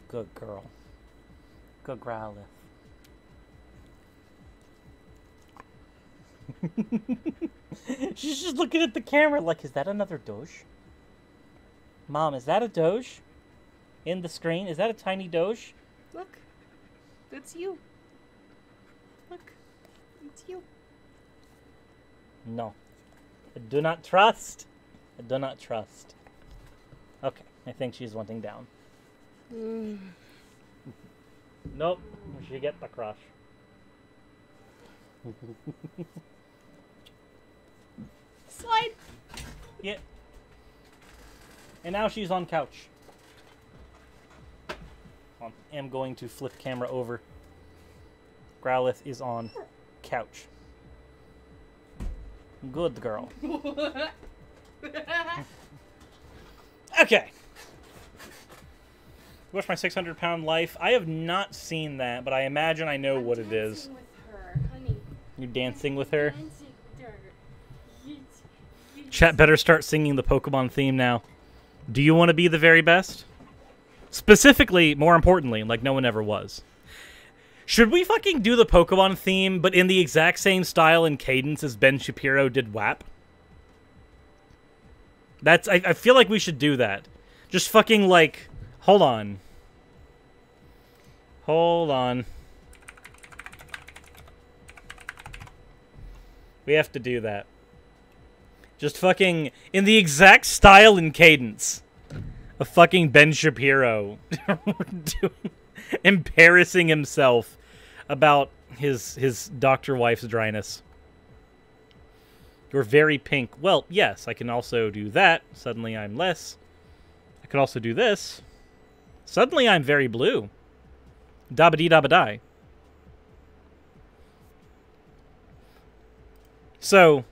Good girl. Good growler. She's just looking at the camera like, is that another Doge? Mom, is that a Doge? In the screen? Is that a tiny Doge?
Look. It's you. Look. It's you.
No. I do not trust. I do not trust. Okay, I think she's wanting down. Nope, she get the crush.
Slide.
Yeah. And now she's on couch. I am going to flip camera over. Growlithe is on couch. Good girl. Okay. Watch My 600-Pound Life. I have not seen that, but I imagine I know what it is.
With her, honey.
You're dancing with her?
Dancing with her.
Chat better start singing the Pokemon theme now. Do you want to be the very best? Specifically, more importantly, like no one ever was. Should we fucking do the Pokemon theme, but in the exact same style and cadence as Ben Shapiro did WAP? That's, I feel like we should do that. Just fucking like, hold on. Hold on. We have to do that. Just fucking, in the exact style and cadence of fucking Ben Shapiro embarrassing himself about his doctor wife's dryness. You're very pink. Well, yes, I can also do that. Suddenly I'm less. I can also do this. Suddenly I'm very blue. Dabba-dee-dabba-die. So,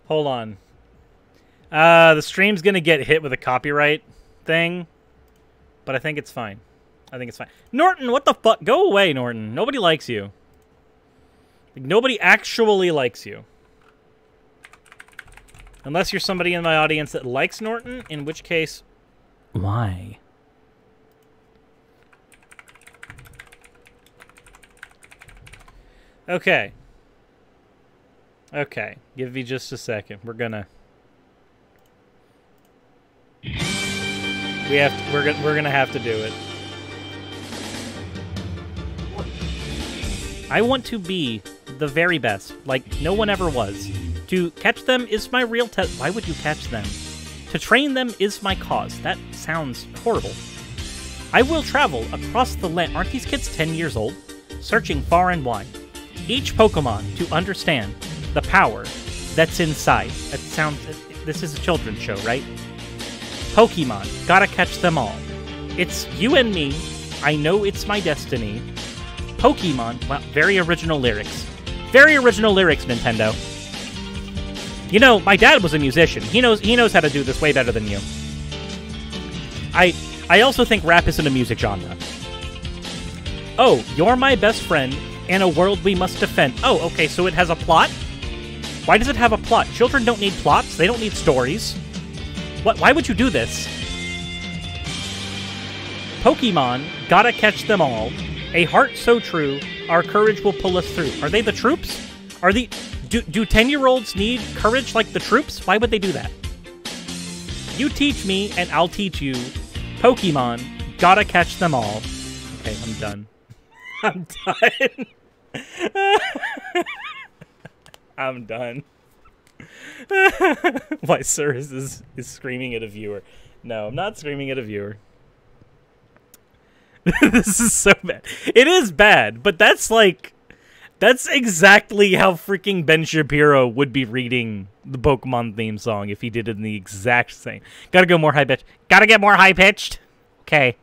hold on. The stream's gonna get hit with a copyright thing, but I think it's fine. I think it's fine. Norton, what the fuck? Go away, Norton. Nobody likes you. Like, nobody actually likes you. Unless you're somebody in my audience that likes Norton, in which case, why? Okay. Okay. Give me just a second. We're gonna... We're gonna have to do it. I want to be the very best, like no one ever was. To catch them is my real test. Why would you catch them? To train them is my cause. That sounds horrible. I will travel across the land. Aren't these kids 10 years old? Searching far and wide. Each Pokemon to understand the power that's inside. That sounds... This is a children's show, right? Pokemon. Gotta catch them all. It's you and me. I know it's my destiny. Pokemon. Well, very original lyrics. Very original lyrics, Nintendo. You know, my dad was a musician. He knows how to do this way better than you. I also think rap isn't a music genre. Oh, you're my best friend in a world we must defend. Oh, okay, so it has a plot? Why does it have a plot? Children don't need plots. They don't need stories. Why would you do this? Pokemon, gotta catch them all. A heart so true, our courage will pull us through. Are they the troops? Do 10-year-olds need courage like the troops? Why would they do that? You teach me, and I'll teach you. Pokemon, gotta catch them all. Okay, I'm done. I'm done. I'm done. Why, sir, is screaming at a viewer. No, I'm not screaming at a viewer. This is so bad. It is bad, but that's exactly how freaking Ben Shapiro would be reading the Pokemon theme song if he did it in the exact same. Gotta go more high-pitched. Gotta get more high-pitched. Okay.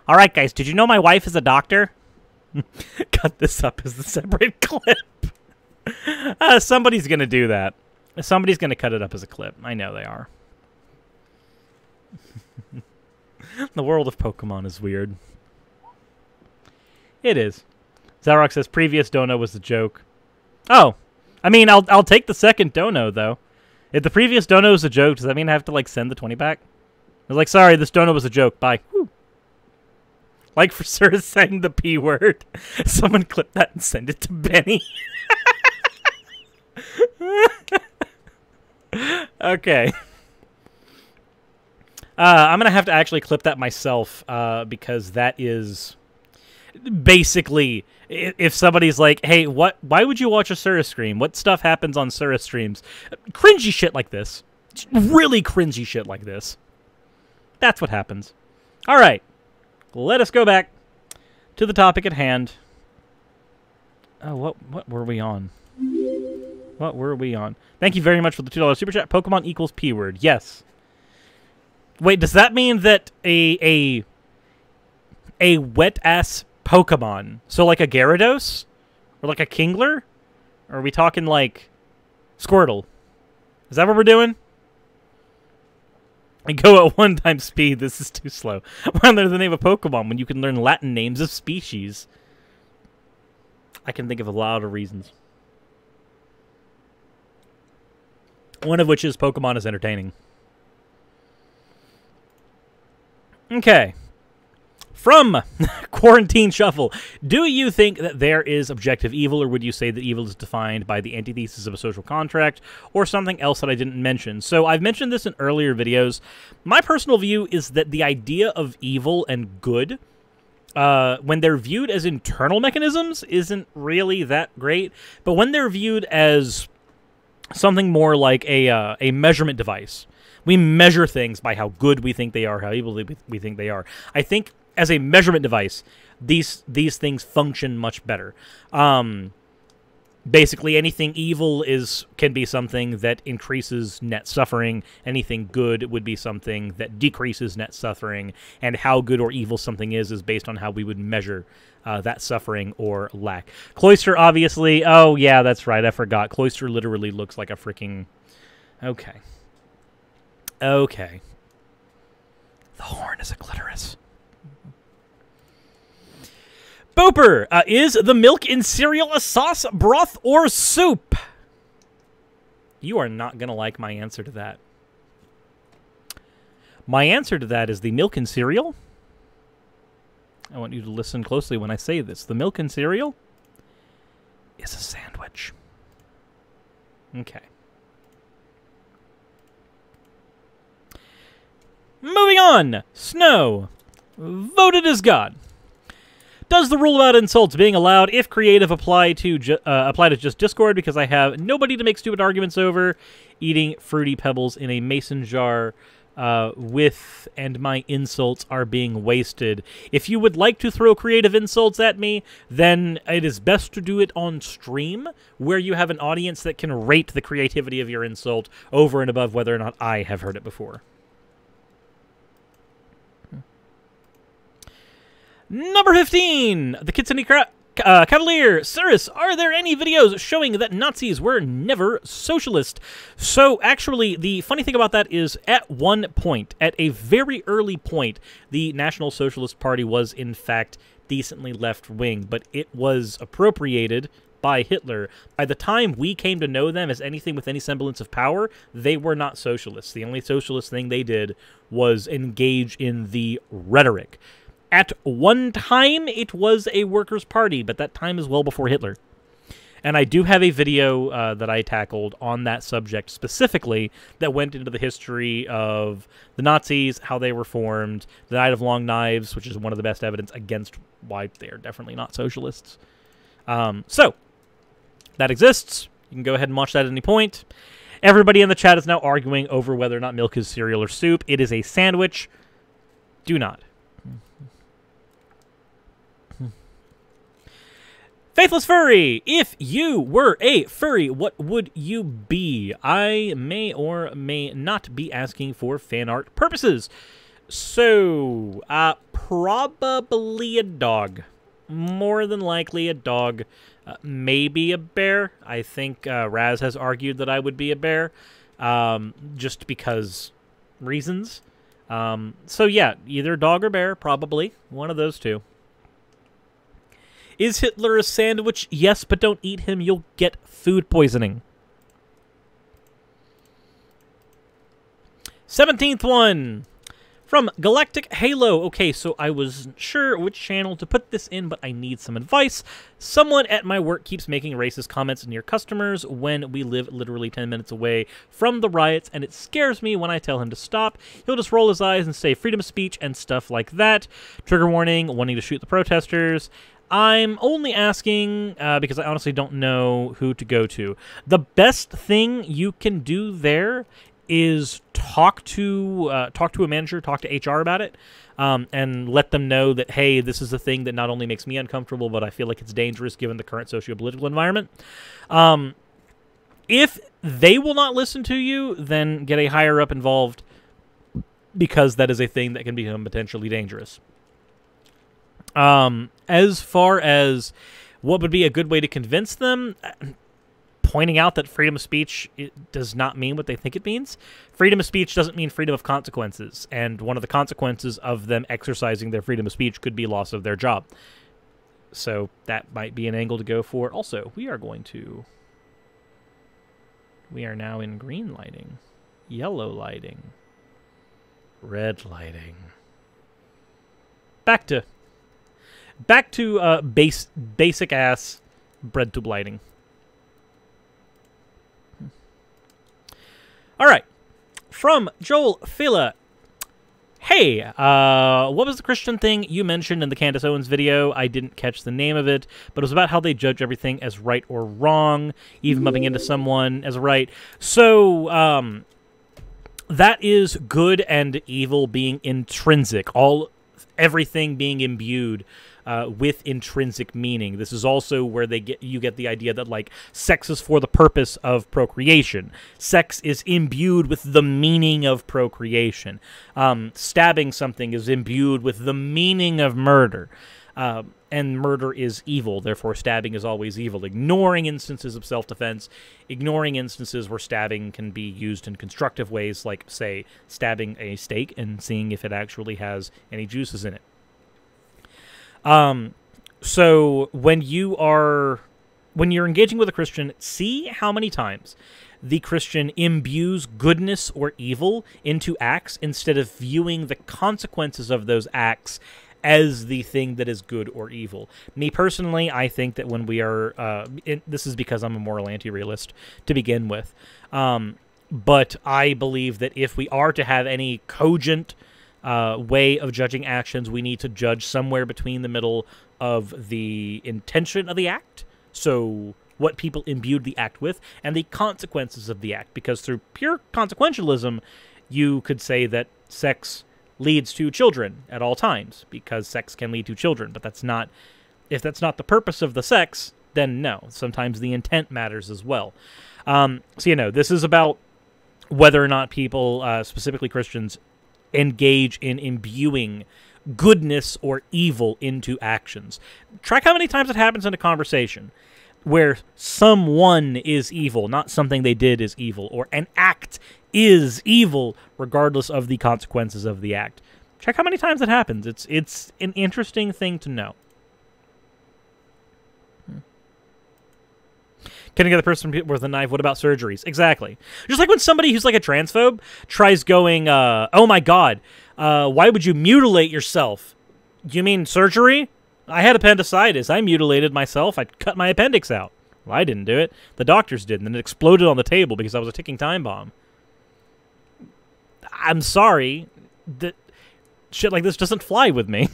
Alright, guys, did you know my wife is a doctor? Cut this up as a separate clip. Somebody's gonna do that. Somebody's gonna cut it up as a clip. I know they are. The world of Pokemon is weird. It is. Zarok says previous dono was a joke. Oh. I mean, I'll take the second dono, though. If the previous dono was a joke, does that mean I have to, like, send the 20 back? I was like, sorry, this dono was a joke. Bye. Woo. Like for sure saying the P word. Someone clip that and send it to Benny. Okay. I'm going to have to actually clip that myself because that is basically... If somebody's like, hey, why would you watch a Sura stream? What stuff happens on Sura streams? Cringy shit like this. Really cringy shit like this. That's what happens. All right. Let us go back to the topic at hand. Oh, what were we on? What were we on? Thank you very much for the $2 super chat. Pokemon equals P word. Yes. Wait, does that mean that a wet-ass Pokemon, so like a Gyarados? Or like a Kingler? Or are we talking like Squirtle? Is that what we're doing? I go at 1 times speed. This is too slow. Why learn the name of Pokemon when you can learn Latin names of species? I can think of a lot of reasons. One of which is Pokemon is entertaining. Okay. From Quarantine Shuffle, do you think that there is objective evil, or would you say that evil is defined by the antithesis of a social contract, or something else that I didn't mention? So I've mentioned this in earlier videos. My personal view is that the idea of evil and good, when they're viewed as internal mechanisms, isn't really that great. But when they're viewed as something more like a measurement device, we measure things by how good we think they are, how evil we think they are. I think as a measurement device, these things function much better. Basically, anything evil can be something that increases net suffering. Anything good would be something that decreases net suffering. And how good or evil something is based on how we would measure that suffering or lack. Cloyster, obviously. Oh, yeah, that's right. I forgot. Cloyster literally looks like a freaking... Okay. Okay. The horn is a clitoris. Boper, is the milk in cereal a sauce, broth, or soup? You are not going to like my answer to that. My answer to that is the milk in cereal. I want you to listen closely when I say this. The milk in cereal is a sandwich. Okay. Moving on. Snow. Voted as God. Does the rule about insults being allowed if creative apply to just Discord because I have nobody to make stupid arguments over? Eating fruity pebbles in a mason jar and my insults are being wasted. If you would like to throw creative insults at me, then it is best to do it on stream, where you have an audience that can rate the creativity of your insult over and above whether or not I have heard it before. Number 15, the Kitsune Cavalier. Cyrus, are there any videos showing that Nazis were never socialist? So, actually, the funny thing about that is, at one point, at a very early point, the National Socialist Party was, in fact, decently left-wing, but it was appropriated by Hitler. By the time we came to know them as anything with any semblance of power, they were not socialists. The only socialist thing they did was engage in the rhetoric. At one time, it was a workers' party, but that time is well before Hitler. And I do have a video that I tackled on that subject specifically that went into the history of the Nazis, how they were formed, the Night of Long Knives, which is one of the best evidence against why they are definitely not socialists. So, that exists. You can go ahead and watch that at any point. Everybody in the chat is now arguing over whether or not milk is cereal or soup. It is a sandwich. Do not. Faithless Furry, if you were a furry, what would you be? I may or may not be asking for fan art purposes. So, probably a dog. More than likely a dog. Maybe a bear. I think Raz has argued that I would be a bear. Just because reasons. So yeah, either dog or bear, probably. One of those two. Is Hitler a sandwich? Yes, but don't eat him. You'll get food poisoning. 17th one. From Galactic Halo. Okay, so I wasn't sure which channel to put this in, but I need some advice. Someone at my work keeps making racist comments near customers when we live literally 10 minutes away from the riots, and it scares me when I tell him to stop. He'll just roll his eyes and say freedom of speech and stuff like that. Trigger warning, wanting to shoot the protesters. I'm only asking because I honestly don't know who to go to. The best thing you can do there is talk to a manager, talk to HR about it, and let them know that, hey, this is a thing that not only makes me uncomfortable, but I feel like it's dangerous given the current socio-political environment. If they will not listen to you, then get a higher up involved, because that is a thing that can become potentially dangerous. As far as what would be a good way to convince them, pointing out that freedom of speech does not mean what they think it means. Freedom of speech doesn't mean freedom of consequences, and one of the consequences of them exercising their freedom of speech could be loss of their job. So that might be an angle to go for. Also, we are now in green lighting, yellow lighting, red lighting. Back to basic ass bread tube lighting. All right, from Joel Fila. Hey, what was the Christian thing you mentioned in the Candace Owens video? I didn't catch the name of it, but it was about how they judge everything as right or wrong, even bumping into someone as right. So, that is good and evil being intrinsic, everything being imbued with intrinsic meaning. This is also where you get the idea that, like, sex is for the purpose of procreation. Sex is imbued with the meaning of procreation. Stabbing something is imbued with the meaning of murder. And murder is evil, therefore stabbing is always evil. Ignoring instances of self-defense, ignoring instances where stabbing can be used in constructive ways, like, say, stabbing a steak and seeing if it actually has any juices in it. So when you're engaging with a Christian, see how many times the Christian imbues goodness or evil into acts instead of viewing the consequences of those acts as the thing that is good or evil. Me personally, I think that when we are, this is because I'm a moral anti-realist to begin with, but I believe that if we are to have any cogent way of judging actions, we need to judge somewhere between the middle of the intention of the act, so what people imbued the act with, and the consequences of the act, because through pure consequentialism, You could say that sex leads to children at all times, because sex can lead to children, but that's not, if that's not the purpose of the sex, then no. Sometimes the intent matters as well. So, this is about whether or not people, specifically Christians, engage in imbuing goodness or evil into actions. Track how many times it happens in a conversation where someone is evil, not something they did is evil, or an act is evil regardless of the consequences of the act. Check how many times it happens. It's an interesting thing to know. Can I get the person with a knife? What about surgeries? Exactly. Just like when somebody who's like a transphobe tries going, oh my god, why would you mutilate yourself? You mean surgery? I had appendicitis. I mutilated myself. I cut my appendix out. Well, I didn't do it. The doctors did, and then it exploded on the table because I was a ticking time bomb. I'm sorry. Shit like this doesn't fly with me.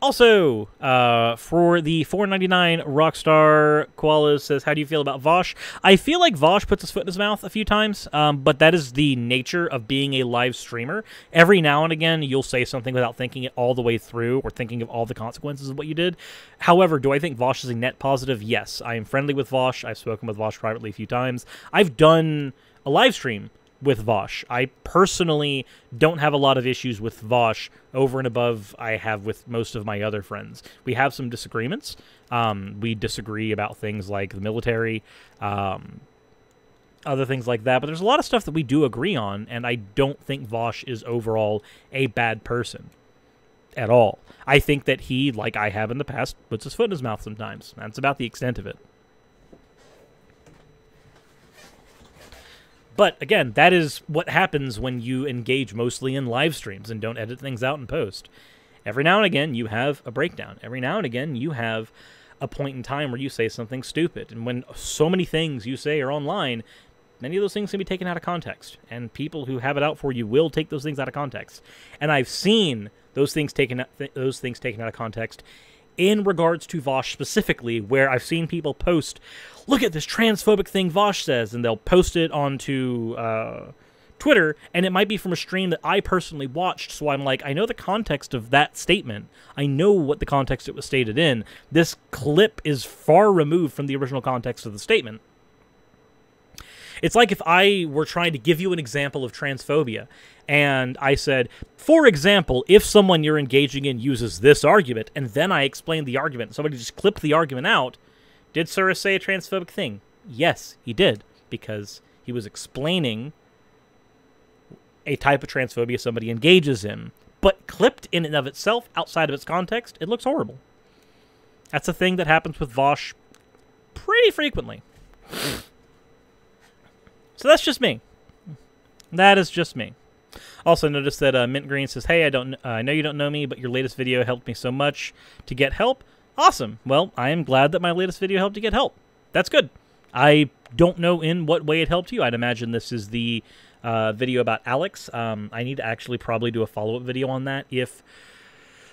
Also, for the $4.99 Rockstar Koala says, how do you feel about Vosh? I feel like Vosh puts his foot in his mouth a few times, but that is the nature of being a live streamer. Every now and again, you'll say something without thinking it all the way through or thinking of all the consequences of what you did. However, do I think Vosh is a net positive? Yes. I am friendly with Vosh. I've spoken with Vosh privately a few times. I've done a live stream with Vosh. I personally don't have a lot of issues with Vosh over and above I have with most of my other friends. We have some disagreements. We disagree about things like the military, other things like that, but there's a lot of stuff that we do agree on, and I don't think Vosh is overall a bad person at all. I think that he, like I have in the past, puts his foot in his mouth sometimes. That's about the extent of it. But, again, that is what happens when you engage mostly in live streams and don't edit things out in post. Every now and again, you have a breakdown. Every now and again, you have a point in time where you say something stupid. And when so many things you say are online, many of those things can be taken out of context. And people who have it out for you will take those things out of context. And I've seen those things taken out of context in regards to Vosh specifically, where I've seen people post, look at this transphobic thing Vosh says, and they'll post it onto Twitter, and it might be from a stream that I personally watched, so I'm like, I know the context of that statement. I know what the context it was stated in. This clip is far removed from the original context of the statement. It's like if I were trying to give you an example of transphobia, and I said, for example, if someone you're engaging in uses this argument, and then I explained the argument, somebody just clipped the argument out, did Surah say a transphobic thing? Yes, he did, because he was explaining a type of transphobia somebody engages in. But clipped in and of itself, outside of its context, it looks horrible. That's a thing that happens with Vosh pretty frequently. So that's just me. That is just me. Also notice that Mint Green says, hey, I know you don't know me, but your latest video helped me so much to get help. Awesome. Well, I am glad that my latest video helped you get help. That's good. I don't know in what way it helped you. I'd imagine this is the video about Alex. I need to actually probably do a follow-up video on that if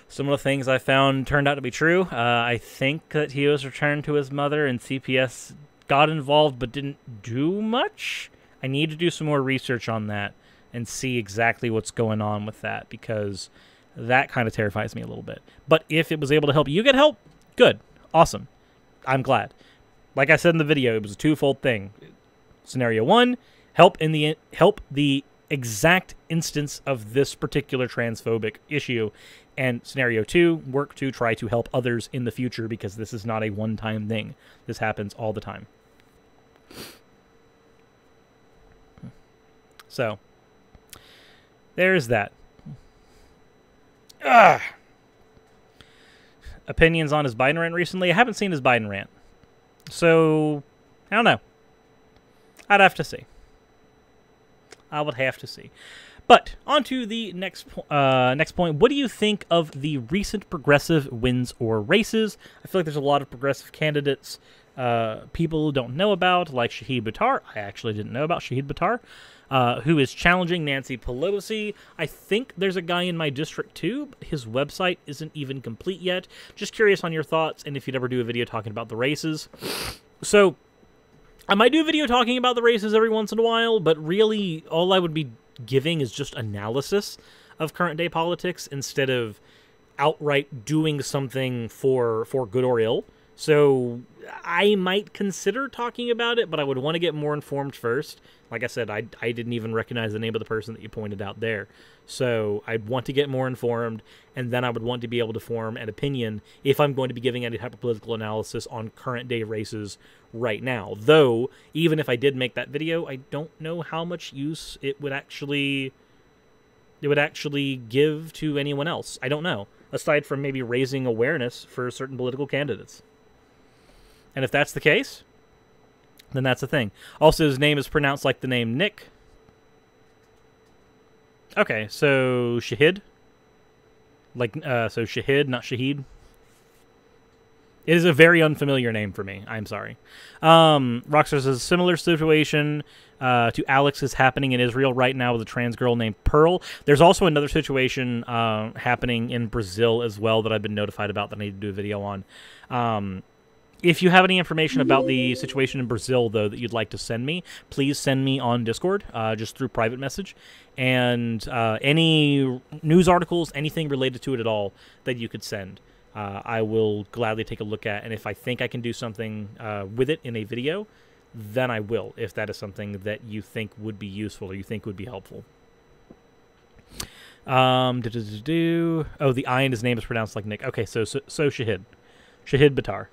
some of the things I found turned out to be true. I think that he was returned to his mother and CPS got involved but didn't do much. I need to do some more research on that and see exactly what's going on with that, because that kind of terrifies me a little bit. But if it was able to help you get help, good. Awesome. I'm glad. Like I said in the video, it was a twofold thing. Scenario 1, help the exact instance of this particular transphobic issue. And scenario 2, work to try to help others in the future, because this is not a one-time thing. This happens all the time. So, there's that. Ugh. Opinions on his Biden rant recently? I haven't seen his Biden rant. So, I don't know. I'd have to see. I would have to see. But, on to the next point. What do you think of the recent progressive wins or races? I feel like there's a lot of progressive candidates people don't know about, like Shahid Buttar. I actually didn't know about Shahid Buttar. Who is challenging Nancy Pelosi. I think there's a guy in my district too. His website isn't even complete yet. Just curious on your thoughts, and if you'd ever do a video talking about the races. So, I might do a video talking about the races every once in a while, but really all I would be giving is just analysis of current day politics instead of outright doing something for good or ill. So I might consider talking about it, but I would want to get more informed first. Like I said, I didn't even recognize the name of the person that you pointed out there. So I'd want to get more informed, and then I would want to be able to form an opinion if I'm going to be giving any type of political analysis on current day races right now. Though, even if I did make that video, I don't know how much use it would actually give to anyone else. I don't know, aside from maybe raising awareness for certain political candidates. And if that's the case, then that's the thing. Also, his name is pronounced like the name Nick. Okay, so Shahid? Like, so Shahid, not Shahid? It is a very unfamiliar name for me. I'm sorry. Rockstar says a similar situation to Alex is happening in Israel right now with a trans girl named Pearl. There's also another situation happening in Brazil as well that I've been notified about that I need to do a video on. If you have any information about the situation in Brazil, though, that you'd like to send me, please send me on Discord, just through private message. And any news articles, anything related to it at all that you could send, I will gladly take a look at. And if I think I can do something with it in a video, then I will, if that is something that you think would be useful or you think would be helpful. Oh, the I in his name is pronounced like Nick. Okay, so Shahid. Shahid Buttar.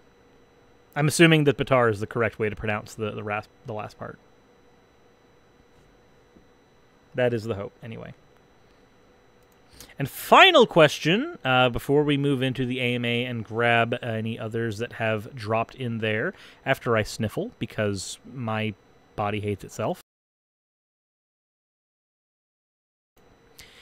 I'm assuming that Buttar is the correct way to pronounce the last part. That is the hope, anyway. And final question, before we move into the AMA and grab any others that have dropped in there after I sniffle, because my body hates itself.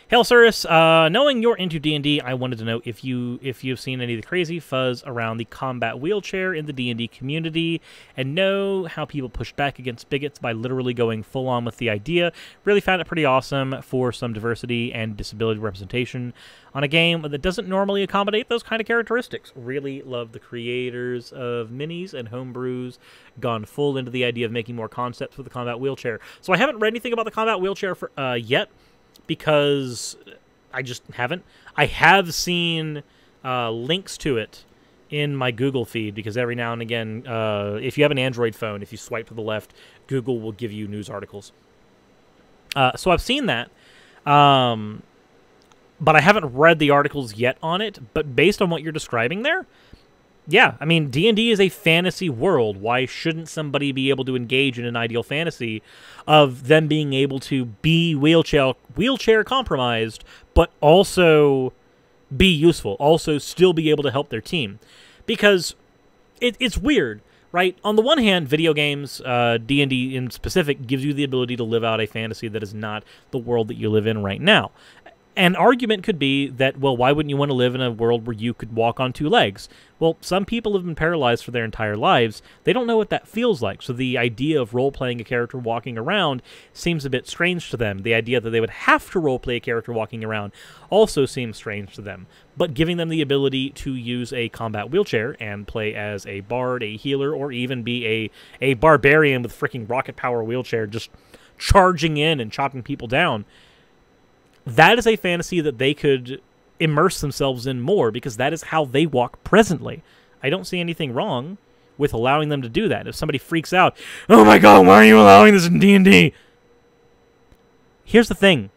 Hail, Cirrus. Knowing you're into D&D, I wanted to know if you've seen any of the crazy fuzz around the combat wheelchair in the D&D community, and know how people pushed back against bigots by literally going full on with the idea. Really found it pretty awesome for some diversity and disability representation on a game that doesn't normally accommodate those kind of characteristics. Really love the creators of minis and homebrews gone full into the idea of making more concepts with the combat wheelchair. So I haven't read anything about the combat wheelchair for yet, because I just haven't. I have seen links to it in my Google feed, because every now and again, if you have an Android phone, if you swipe to the left, Google will give you news articles. So I've seen that, but I haven't read the articles yet on it. But based on what you're describing there, yeah, I mean, D&D is a fantasy world. Why shouldn't somebody be able to engage in an ideal fantasy of them being able to be wheelchair compromised, but also be useful, also still be able to help their team? Because it's weird, right? On the one hand, video games, D&D in specific, gives you the ability to live out a fantasy that is not the world that you live in right now. An argument could be that, well, why wouldn't you want to live in a world where you could walk on two legs? Well, some people have been paralyzed for their entire lives. They don't know what that feels like, so the idea of role-playing a character walking around seems a bit strange to them. The idea that they would have to role-play a character walking around also seems strange to them. But giving them the ability to use a combat wheelchair and play as a bard, a healer, or even be a barbarian with freaking rocket power wheelchair just charging in and chopping people down, that is a fantasy that they could immerse themselves in more, because that is how they walk presently. I don't see anything wrong with allowing them to do that. If somebody freaks out, oh my god, why are you allowing this in D&D? Here's the thing.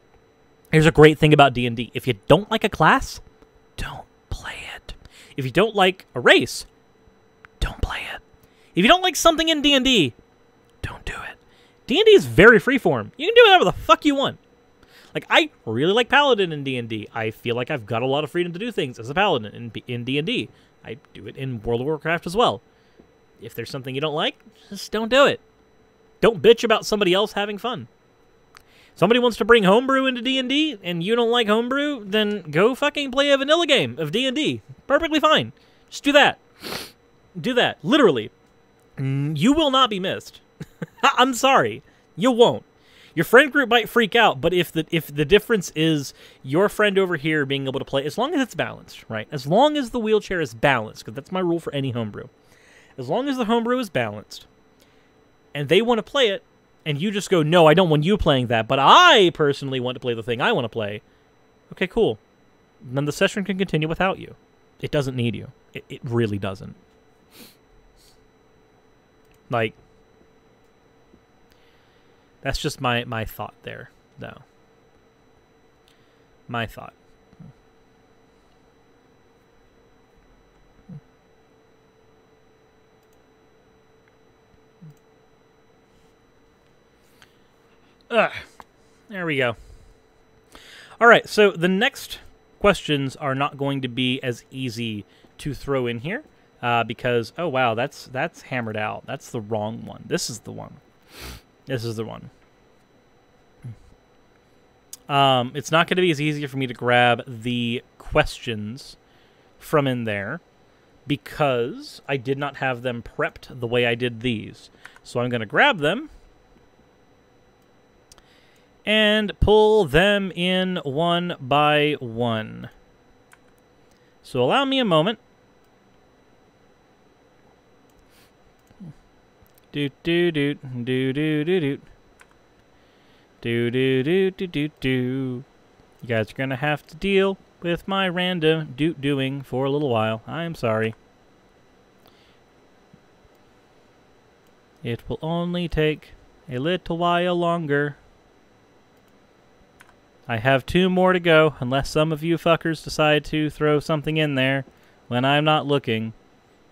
Here's a great thing about D&D. If you don't like a class, don't play it. If you don't like a race, don't play it. If you don't like something in D&D, don't do it. D&D is very freeform. You can do whatever the fuck you want. Like, I really like Paladin in D&D. I feel like I've got a lot of freedom to do things as a Paladin in D&D. I do it in World of Warcraft as well. If there's something you don't like, just don't do it. Don't bitch about somebody else having fun. Somebody wants to bring homebrew into D&D, and you don't like homebrew, then go fucking play a vanilla game of D&D. Perfectly fine. Just do that. Do that. Literally. You will not be missed. I'm sorry. You won't. Your friend group might freak out, but if the difference is your friend over here being able to play, as long as it's balanced, right? As long as the wheelchair is balanced, because that's my rule for any homebrew. As long as the homebrew is balanced, and they want to play it, and you just go, no, I don't want you playing that, but I personally want to play the thing I want to play. Okay, cool. Then the session can continue without you. It doesn't need you. It really doesn't. Like, that's just my thought there, though. My thought. There we go. All right, so the next questions are not going to be as easy to throw in here because, oh, wow, that's hammered out. That's the wrong one. This is the one. This is the one. It's not going to be as easy for me to grab the questions from in there because I did not have them prepped the way I did these. So I'm going to grab them and pull them in one by one. So allow me a moment. Do do do do do do do. Do do do do do do. You guys are gonna have to deal with my random doing for a little while. I'm sorry. It will only take a little while longer. I have 2 more to go, unless some of you fuckers decide to throw something in there when I'm not looking,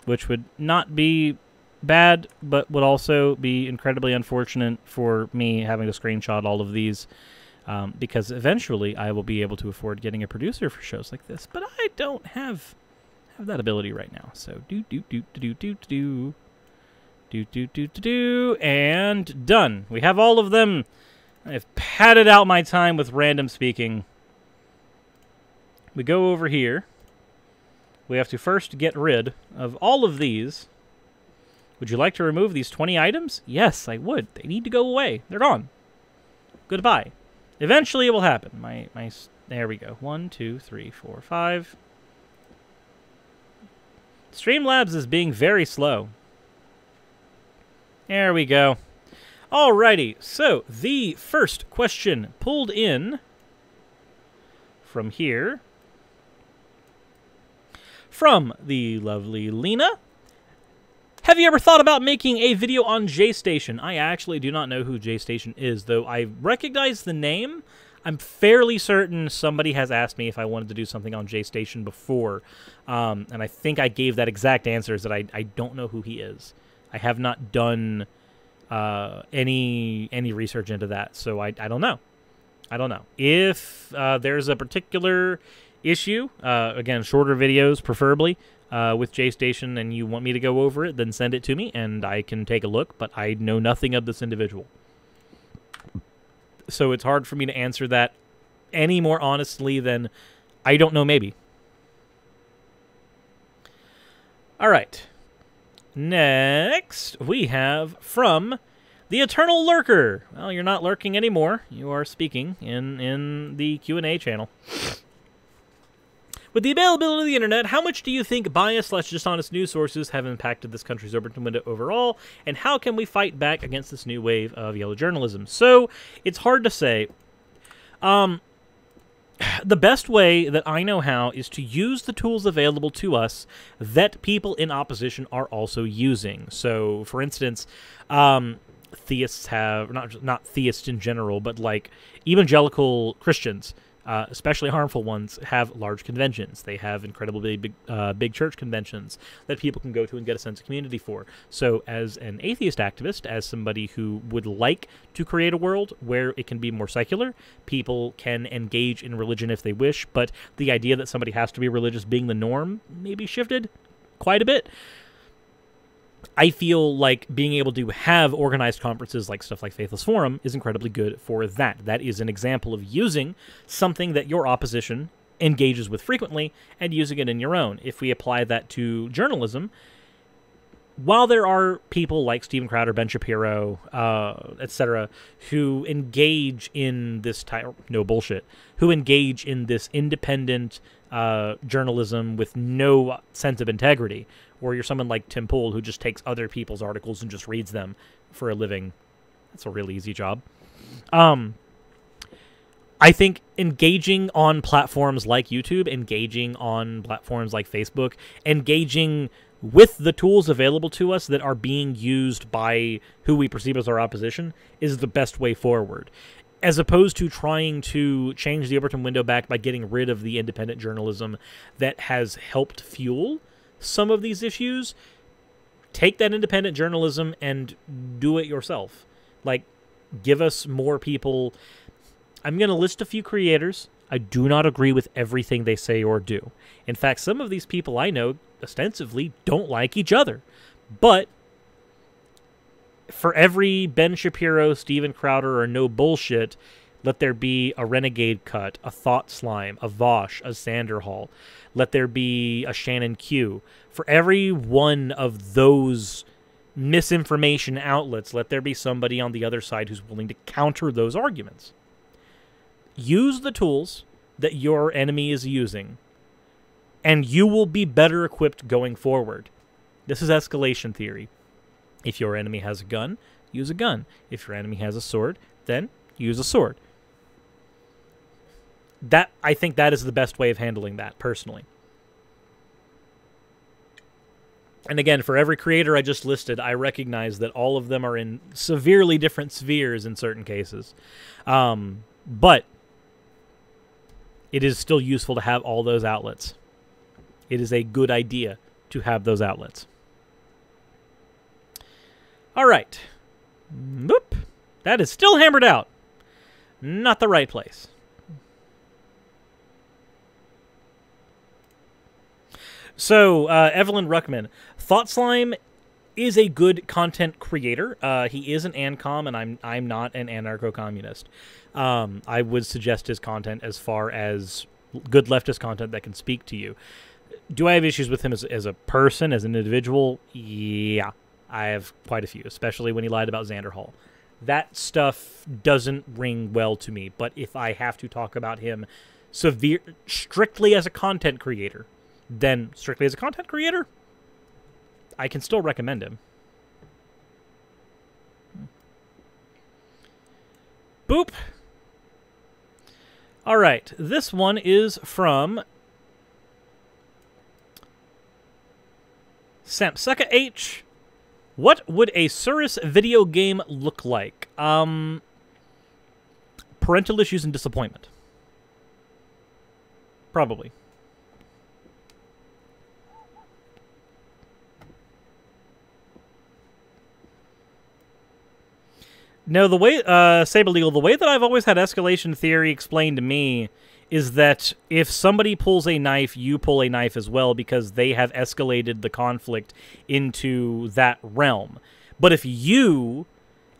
which would not be bad, but would also be incredibly unfortunate for me having to screenshot all of these, because eventually I will be able to afford getting a producer for shows like this, but I don't have that ability right now. So and done. We have all of them. I've padded out my time with random speaking. We go over here. We have to first get rid of all of these. Would you like to remove these 20 items? Yes, I would. They need to go away. They're gone. Goodbye. Eventually it will happen. There we go. 1, 2, 3, 4, 5. Streamlabs is being very slow. There we go. Alrighty, so the first question pulled in from here from the lovely Lena. Have you ever thought about making a video on J-Station? I actually do not know who J-Station is, though I recognize the name. I'm fairly certain somebody has asked me if I wanted to do something on J-Station before, and I think I gave that exact answer, is that I don't know who he is. I have not done any research into that, so I don't know. I don't know. If there's a particular issue, again, shorter videos preferably, with J-Station, and you want me to go over it, then send it to me, and I can take a look, but I know nothing of this individual. So it's hard for me to answer that any more honestly than I don't know, maybe. All right. Next, we have from the Eternal Lurker. Well, you're not lurking anymore. You are speaking in the Q&A channel. With the availability of the internet, how much do you think biased/dishonest news sources have impacted this country's open window overall, and how can we fight back against this new wave of yellow journalism? So, it's hard to say. The best way that I know how is to use the tools available to us that people in opposition are also using. So, for instance, theists have, not theists in general, but like evangelical Christians, especially harmful ones, have large conventions. They have incredibly big church conventions that people can go to and get a sense of community for. So as an atheist activist, as somebody who would like to create a world where it can be more secular, people can engage in religion if they wish, but the idea that somebody has to be religious being the norm maybe shifted quite a bit. I feel like being able to have organized conferences like stuff like Faithless Forum is incredibly good for that. That is an example of using something that your opposition engages with frequently and using it in your own. If we apply that to journalism, while there are people like Steven Crowder, Ben Shapiro, etc., who engage in this who engage in this independent journalism with no sense of integrity, or you're someone like Tim Pool who just takes other people's articles and just reads them for a living. That's a really easy job. I think engaging on platforms like YouTube, engaging on platforms like Facebook, engaging with the tools available to us that are being used by who we perceive as our opposition is the best way forward. As opposed to trying to change the Overton window back by getting rid of the independent journalism that has helped fuel some of these issues, take that independent journalism and do it yourself. Like, give us more people. I'm going to list a few creators. I do not agree with everything they say or do. In fact, some of these people I know ostensively don't like each other. But for every Ben Shapiro, Steven Crowder, or No Bullshit, let there be a Renegade Cut, a Thought Slime, a Vosh, a Sanderhall. Let there be a Shannon Q. For every one of those misinformation outlets, let there be somebody on the other side who's willing to counter those arguments. Use the tools that your enemy is using, and you will be better equipped going forward. This is escalation theory. If your enemy has a gun, use a gun. If your enemy has a sword, then use a sword. I think that is the best way of handling that, personally. And again, for every creator I just listed, I recognize that all of them are in severely different spheres in certain cases. But it is still useful to have all those outlets. It is a good idea to have those outlets. All right. Boop. That is still hammered out. Not the right place. So, Evelyn Ruckman. Thought Slime is a good content creator. He is an ANCOM, and I'm not an anarcho-communist. I would suggest his content as far as good leftist content that can speak to you. Do I have issues with him as a person, as an individual? Yeah, I have quite a few, especially when he lied about Xander Hall. That stuff doesn't ring well to me, but if I have to talk about him strictly as a content creator, then strictly as a content creator, I can still recommend him. Boop. All right, this one is from Samsuka H. What would a Surus video game look like? Parental issues and disappointment. Probably. No, the way, Saber Legal, the way that I've always had escalation theory explained to me is that if somebody pulls a knife, you pull a knife as well because they have escalated the conflict into that realm. But if you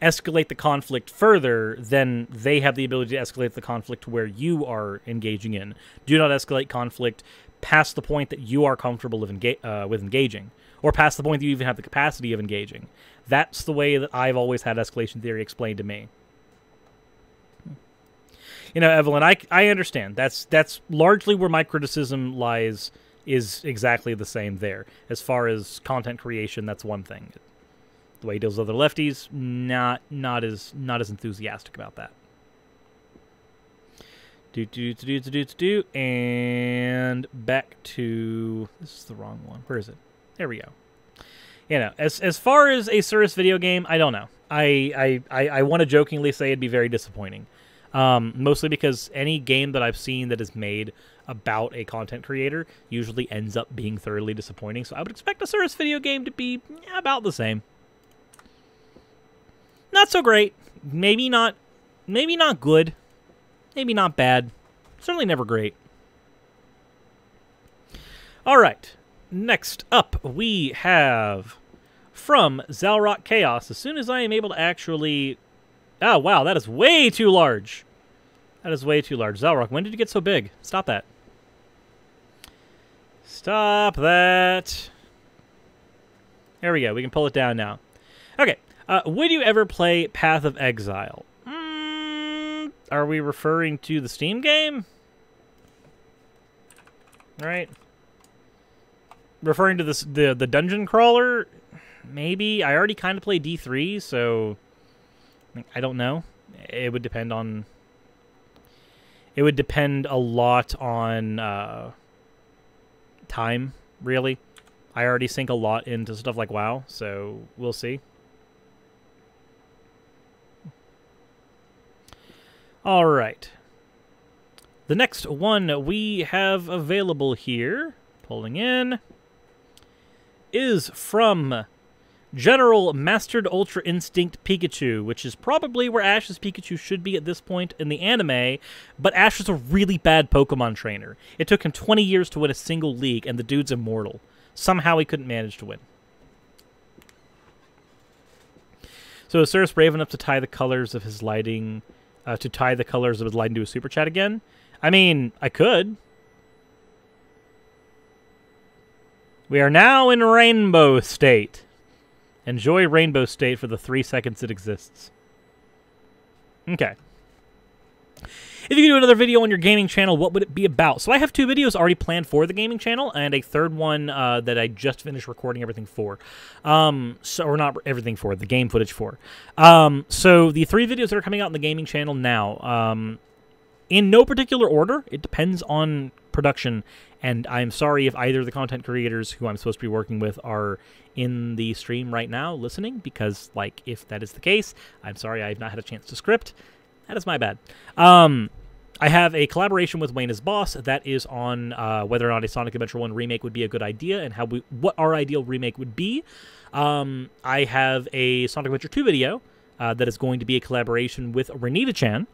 escalate the conflict further, then they have the ability to escalate the conflict to where you are engaging in. Do not escalate conflict past the point that you are comfortable with engaging, or past the point that you even have the capacity of engaging. That's the way that I've always had escalation theory explained to me. You know, Evelyn, I understand. That's largely where my criticism lies, is exactly the same there. As far as content creation, that's one thing. The way he deals with other lefties, not as enthusiastic about that. And back to, this is the wrong one. Where is it? There we go. You know, as far as a Surus video game, I don't know. I want to jokingly say it'd be very disappointing. Mostly because any game that I've seen that is made about a content creator usually ends up being thoroughly disappointing. So I would expect a Surus video game to be about the same. Not so great. Maybe not good. Maybe not bad. Certainly never great. All right. Next up, we have from Zalrock Chaos. As soon as I am able to actually... Oh, wow, that is way too large. That is way too large. Zalrock, when did you get so big? Stop that. Stop that. There we go. We can pull it down now. Okay. Would you ever play Path of Exile? Are we referring to the Steam game? Right. Referring to this, the dungeon crawler? maybe. I already kind of play D3, so I don't know. It would depend on... It would depend a lot on time, really. I already sink a lot into stuff like WoW, so we'll see. All right. The next one we have available here, pulling in, is from General Mastered Ultra Instinct Pikachu, which is probably where Ash's Pikachu should be at this point in the anime, but Ash is a really bad Pokemon trainer. It took him 20 years to win a single league, and the dude's immortal. Somehow he couldn't manage to win. So is Cirrus brave enough to tie the colors of his lighting... to tie the colors of his lighting to a super chat again? I mean, I could. We are now in Rainbow State. Enjoy Rainbow State for the 3 seconds it exists. Okay. If you could do another video on your gaming channel, what would it be about? So I have 2 videos already planned for the gaming channel, and a third one that I just finished recording everything for. Or not everything for, the game footage for. So the 3 videos that are coming out on the gaming channel now, in no particular order, it depends on production, and I'm sorry if either of the content creators who I'm supposed to be working with are in the stream right now listening, because, like, if that is the case, I'm sorry I have not had a chance to script. That is my bad. I have a collaboration with Wayne as Boss that is on whether or not a Sonic Adventure 1 remake would be a good idea and what our ideal remake would be. I have a Sonic Adventure 2 video that is going to be a collaboration with Renita-chan,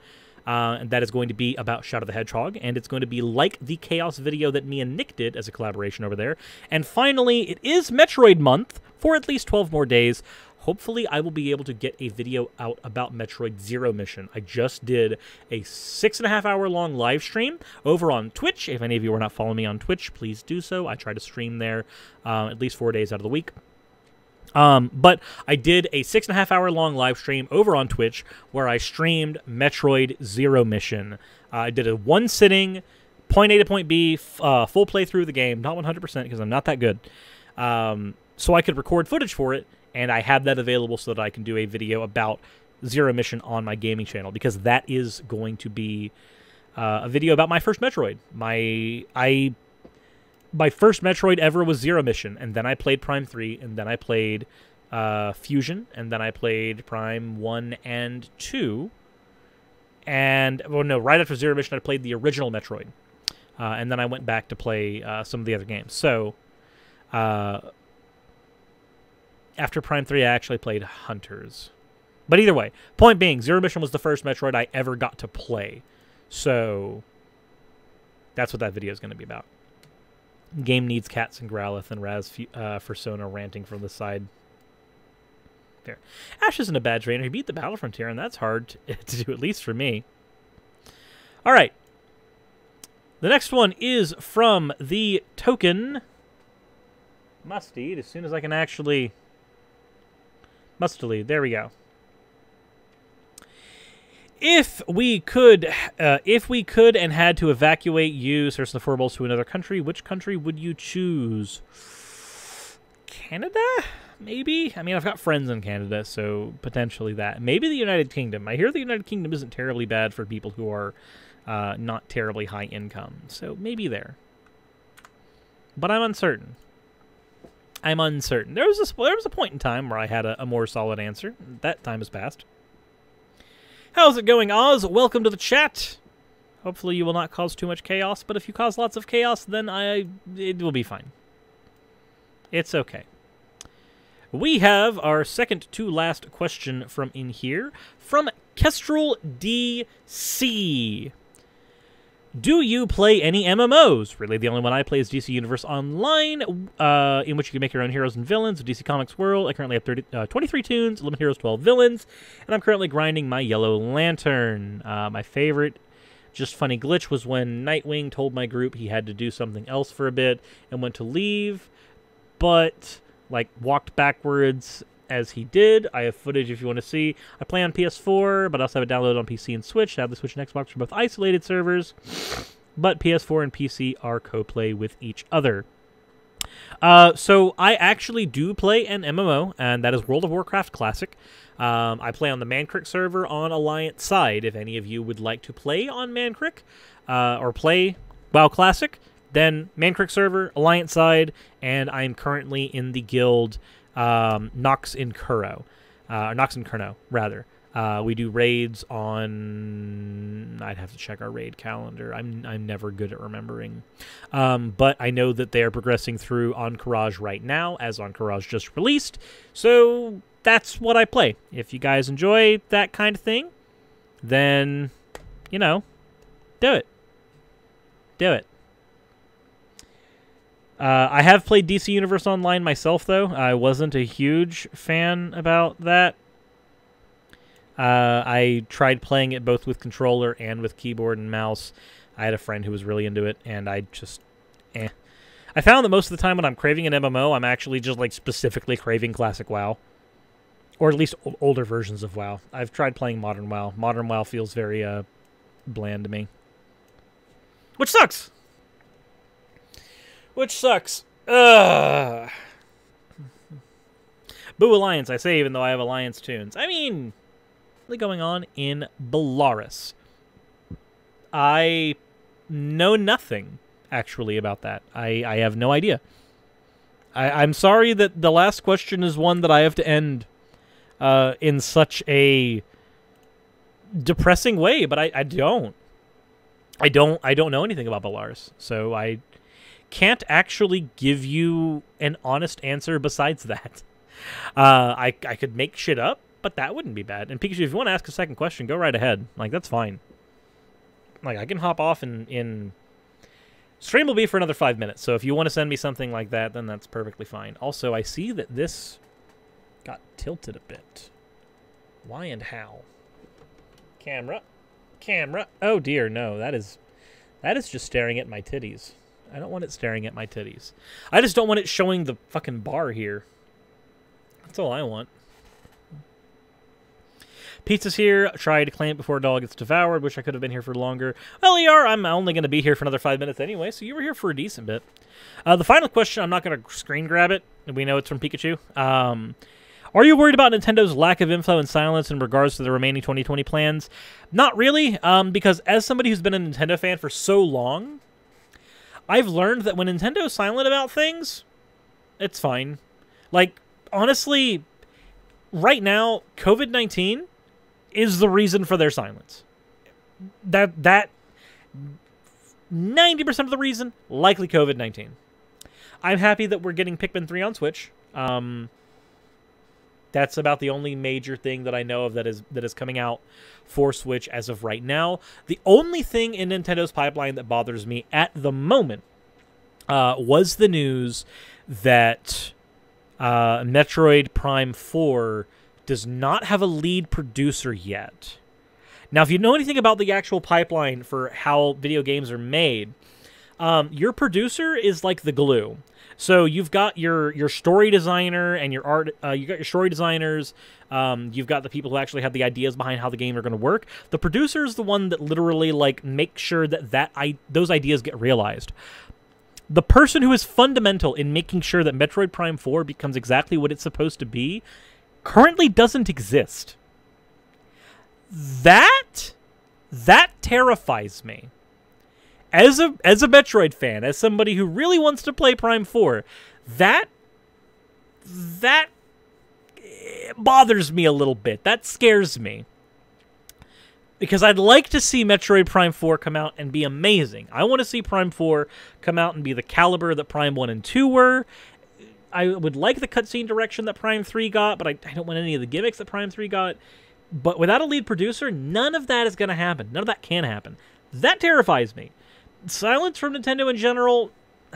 and that is going to be about Shadow the Hedgehog, and it's going to be like the Chaos video that me and Nick did as a collaboration over there. And finally, it is Metroid month for at least 12 more days. Hopefully, I will be able to get a video out about Metroid Zero Mission. I just did a 6.5-hour long live stream over on Twitch. If any of you are not following me on Twitch, please do so. I try to stream there at least 4 days out of the week. But I did a 6.5-hour long live stream over on Twitch where I streamed Metroid Zero Mission. I did a one-sitting, point A to point B, full playthrough of the game. Not 100% because I'm not that good. So I could record footage for it, and I have that available so that I can do a video about Zero Mission on my gaming channel, because that is going to be a video about my first Metroid. My first Metroid ever was Zero Mission, and then I played Prime 3, and then I played Fusion, and then I played Prime 1 and 2. And, well, no, right after Zero Mission, I played the original Metroid. And then I went back to play some of the other games. So, after Prime 3, I actually played Hunters. But either way, point being, Zero Mission was the first Metroid I ever got to play. So, that's what that video is going to be about. Game needs cats and Growlithe and Raz Fursona ranting from the side. There. Ash isn't a bad trainer. He beat the Battle Frontier, and that's hard to do, at least for me. All right. The next one is from the token Musty. As soon as I can actually... Mustily. There we go. If we could and had to evacuate you, Circe the Furballs, to another country, which country would you choose? Canada? Maybe? I mean, I've got friends in Canada, so potentially that. Maybe the United Kingdom. I hear the United Kingdom isn't terribly bad for people who are not terribly high income, so maybe there. But I'm uncertain. I'm uncertain. There was a point in time where I had a more solid answer. That time has passed. How's it going, Oz? Welcome to the chat. Hopefully you will not cause too much chaos, but if you cause lots of chaos, then it will be fine. It's okay. We have our second to last question from in here, from Kestrel DC. Do you play any MMOs? Really, the only one I play is DC Universe Online, in which you can make your own heroes and villains of DC Comics World. I currently have 23 tunes, 11 heroes, 12 villains, and I'm currently grinding my Yellow Lantern. My favorite, just funny glitch was when Nightwing told my group he had to do something else for a bit and went to leave, but, like, walked backwards as he did. I have footage if you want to see. I play on PS4, but I also have it downloaded on PC and Switch. I have the Switch and Xbox for both isolated servers, but PS4 and PC are co-play with each other. So I actually do play an MMO, and that is World of Warcraft Classic. I play on the Mancrick server on Alliance side. If any of you would like to play on Mancrick, or play WoW Classic, then Mancrick server, Alliance side, and I'm currently in the guild Nox in Curno, rather. We do raids on... I'd have to check our raid calendar. I'm never good at remembering. But I know that they are progressing through Encourage right now, as Encourage just released. So that's what I play. If you guys enjoy that kind of thing, then, you know, do it. Do it. I have played DC Universe Online myself, though. I wasn't a huge fan about that. I tried playing it both with controller and with keyboard and mouse. I had a friend who was really into it, and I just, I found that most of the time when I'm craving an MMO, I'm actually just, like, specifically craving classic WoW. Or at least older versions of WoW. I've tried playing Modern WoW. Modern WoW feels very, bland to me. Which sucks! Which sucks. Ugh. Boo Alliance, I say, even though I have Alliance tunes. I mean... going on in Belarus. I know nothing, actually, about that. I have no idea. I'm sorry that the last question is one that I have to end in such a depressing way, but I don't. I don't know anything about Belarus, so I can't actually give you an honest answer besides that. I could make shit up, but that wouldn't be bad. And Pikachu, if you want to ask a second question, go right ahead. Like, that's fine. Like, I can hop off in... Stream will be for another 5 minutes, so if you want to send me something like that, then that's perfectly fine. Also, I see that this got tilted a bit. Why and how? Camera. Camera. Oh, dear, no. That is just staring at my titties. I don't want it staring at my titties. I just don't want it showing the fucking bar here. That's all I want. Pizza's here. Try to claim it before a dog gets devoured. Wish I could have been here for longer. Well, ER, I'm only going to be here for another 5 minutes anyway, so you were here for a decent bit. The final question, I'm not going to screen grab it. We know it's from Pikachu. Are you worried about Nintendo's lack of info and silence in regards to the remaining 2020 plans? Not really, because as somebody who's been a Nintendo fan for so long, I've learned that when Nintendo's silent about things, it's fine. Like, honestly, right now, COVID-19 is the reason for their silence. That 90% of the reason, likely COVID-19. I'm happy that we're getting Pikmin 3 on Switch. That's about the only major thing that I know of that is coming out for Switch as of right now. The only thing in Nintendo's pipeline that bothers me at the moment was the news that Metroid Prime 4 does not have a lead producer yet. Now, if you know anything about the actual pipeline for how video games are made, your producer is like the glue. So you've got your story designer and your art. You got your story designers. You've got the people who actually have the ideas behind how the game are going to work. The producer is the one that literally like makes sure that those ideas get realized. The person who is fundamental in making sure that Metroid Prime 4 becomes exactly what it's supposed to be currently doesn't exist. That terrifies me. As a Metroid fan, as somebody who really wants to play Prime 4, that bothers me a little bit. That scares me. Because I'd like to see Metroid Prime 4 come out and be amazing. I want to see Prime 4 come out and be the caliber that Prime 1 and 2 were. I would like the cutscene direction that Prime 3 got, but I don't want any of the gimmicks that Prime 3 got. But without a lead producer, none of that is going to happen. None of that can happen. That terrifies me. Silence from Nintendo in general,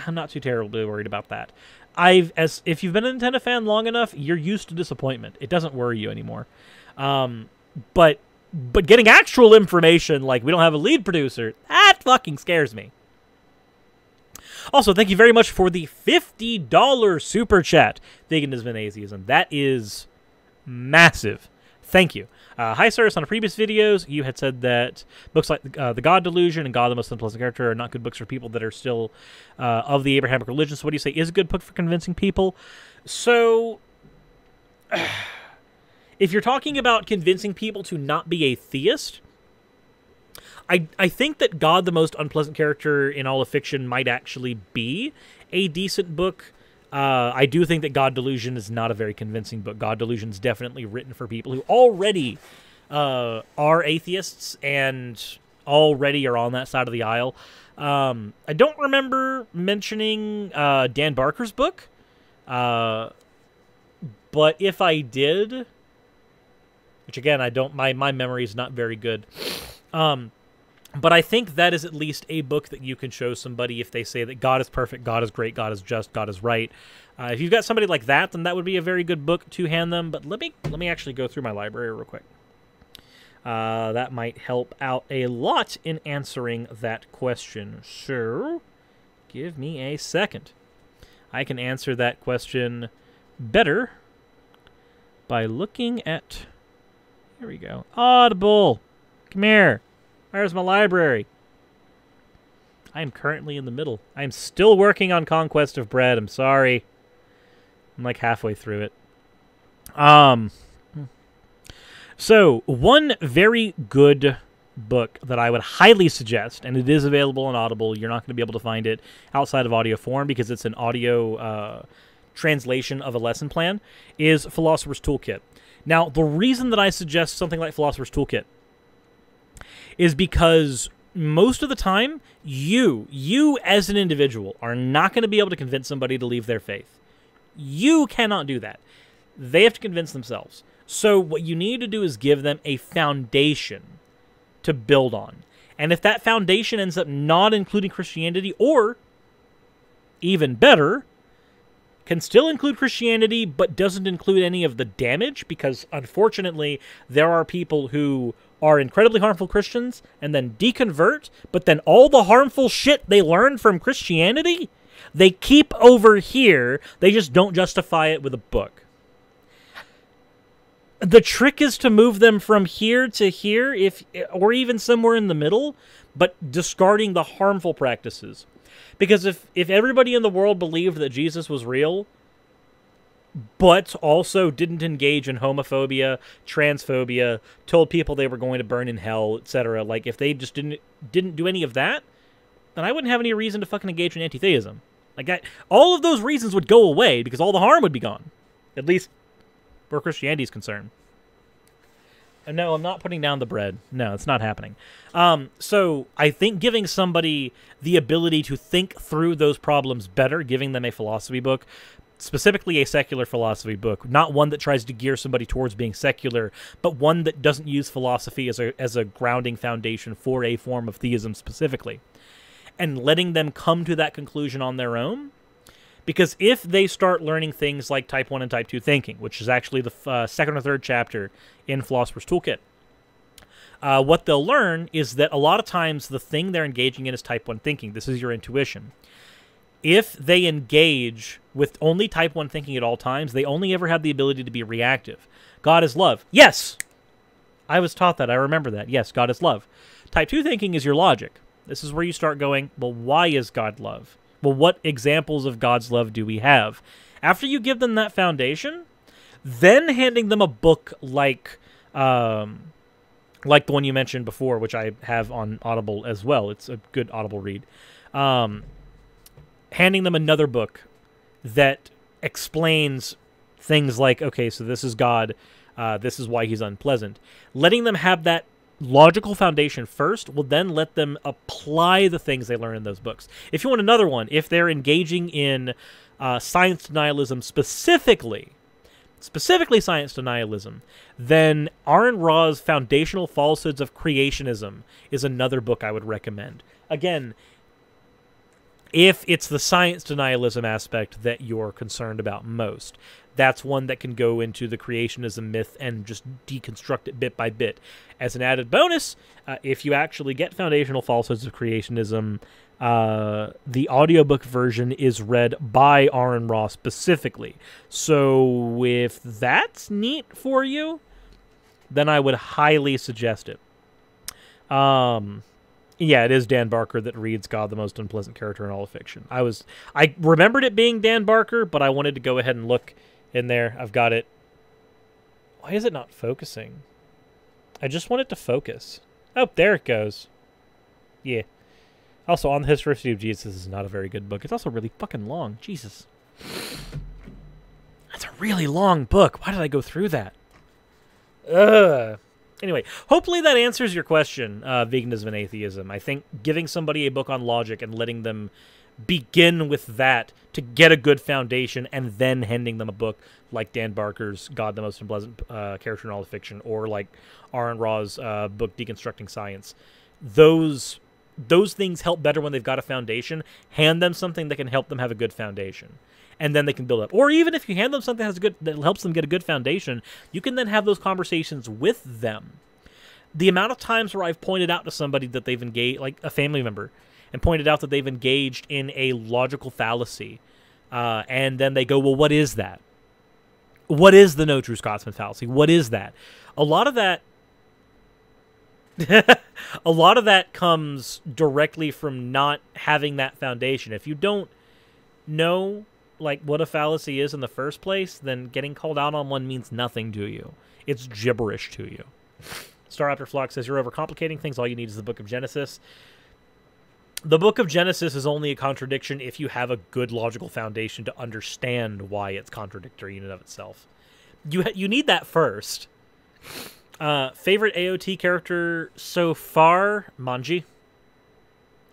I'm not too terribly worried about that. If you've been a Nintendo fan long enough, you're used to disappointment. It doesn't worry you anymore. But getting actual information, like we don't have a lead producer, that fucking scares me. Also, thank you very much for the $50 super chat. Veganism and atheism. That is massive. Thank you. Hi, Cyrus. On a previous videos, you had said that books like The God Delusion and God the Most Unpleasant Character are not good books for people that are still of the Abrahamic religion. So what do you say is a good book for convincing people? So, if you're talking about convincing people to not be a theist, I think that God the Most Unpleasant Character in all of fiction might actually be a decent book. I do think that God Delusion is not a very convincing book. God Delusion is definitely written for people who already are atheists and already are on that side of the aisle. I don't remember mentioning Dan Barker's book, but if I did, which again, I don't, my memory is not very good. But I think that is at least a book that you can show somebody if they say that God is perfect, God is great, God is just, God is right. If you've got somebody like that, then that would be a very good book to hand them. But let me actually go through my library real quick. That might help out a lot in answering that question. So, give me a second. I can answer that question better by looking at... Here we go. Audible! Come here. Where's my library? I am currently in the middle. I am still working on Conquest of Bread. I'm sorry. I'm like halfway through it. So, one very good book that I would highly suggest, and it is available on Audible. You're not going to be able to find it outside of audio form because it's an audio translation of a lesson plan, is Philosopher's Toolkit. Now, the reason that I suggest something like Philosopher's Toolkit is because most of the time, you as an individual are not going to be able to convince somebody to leave their faith. You cannot do that. They have to convince themselves. So what you need to do is give them a foundation to build on. And if that foundation ends up not including Christianity, or even better, can still include Christianity but doesn't include any of the damage, because unfortunately there are people who are incredibly harmful Christians and then deconvert, but then all the harmful shit they learned from Christianity, they keep over here. They just don't justify it with a book. The trick is to move them from here to here, or even somewhere in the middle, but discarding the harmful practices. Because if everybody in the world believed that Jesus was real, but also didn't engage in homophobia, transphobia, told people they were going to burn in hell, etc., like if they just didn't do any of that, then I wouldn't have any reason to fucking engage in anti-theism. Like all of those reasons would go away because all the harm would be gone. At least where Christianity is concerned. And no, I'm not putting down the bread. No, it's not happening. So I think giving somebody the ability to think through those problems better, giving them a philosophy book, specifically a secular philosophy book, not one that tries to gear somebody towards being secular, but one that doesn't use philosophy as a grounding foundation for a form of theism specifically, and letting them come to that conclusion on their own. Because if they start learning things like Type 1 and Type 2 thinking, which is actually the second or third chapter in Philosopher's Toolkit, what they'll learn is that a lot of times the thing they're engaging in is Type 1 thinking. This is your intuition. If they engage with only Type 1 thinking at all times, they only ever have the ability to be reactive. God is love. Yes! I was taught that. I remember that. Yes, God is love. Type 2 thinking is your logic. This is where you start going, well, why is God love? Well, what examples of God's love do we have? After you give them that foundation, then handing them a book like the one you mentioned before, which I have on Audible as well. It's a good Audible read. Handing them another book that explains things like, okay, so this is God, this is why he's unpleasant. Letting them have that logical foundation first will then let them apply the things they learn in those books. If you want another one, if they're engaging in science denialism specifically science denialism, then Aaron Ra's Foundational Falsehoods of Creationism is another book I would recommend. Again, if it's the science denialism aspect that you're concerned about most, that's one that can go into the creationism myth and just deconstruct it bit by bit. As an added bonus, if you actually get Foundational Falsehoods of Creationism, the audiobook version is read by Aaron Ra specifically. So if that's neat for you, then I would highly suggest it. Yeah, it is Dan Barker that reads God, the most unpleasant character in all of fiction. I remembered it being Dan Barker, but I wanted to go ahead and look in there. I've got it. Why is it not focusing? I just want it to focus. Oh, there it goes. Yeah. Also, On the History of Jesus is not a very good book. It's also really fucking long. Jesus. That's a really long book. Why did I go through that? Ugh. Anyway, hopefully that answers your question, veganism and atheism. I think giving somebody a book on logic and letting them begin with that to get a good foundation, and then handing them a book like Dan Barker's God, the Most Unpleasant Character in All of Fiction, or like Aaron Ra's book Deconstructing Science. Those things help better when they've got a foundation. Hand them something that can help them have a good foundation, and then they can build up. Or even if you hand them something that helps them get a good foundation, you can then have those conversations with them. The amount of times where I've pointed out to somebody that they've engaged, like a family member, and pointed out that they've engaged in a logical fallacy, and then they go, well, what is that? What is the no true Scotsman fallacy? What is that? A lot of that comes directly from not having that foundation. If you don't know like what a fallacy is in the first place, then getting called out on one means nothing to you. It's gibberish to you. Star After Flock says, you're overcomplicating things. All you need is the Book of Genesis. The Book of Genesis is only a contradiction if you have a good logical foundation to understand why it's contradictory in and of itself. You need that first. Favorite AOT character so far? Manji.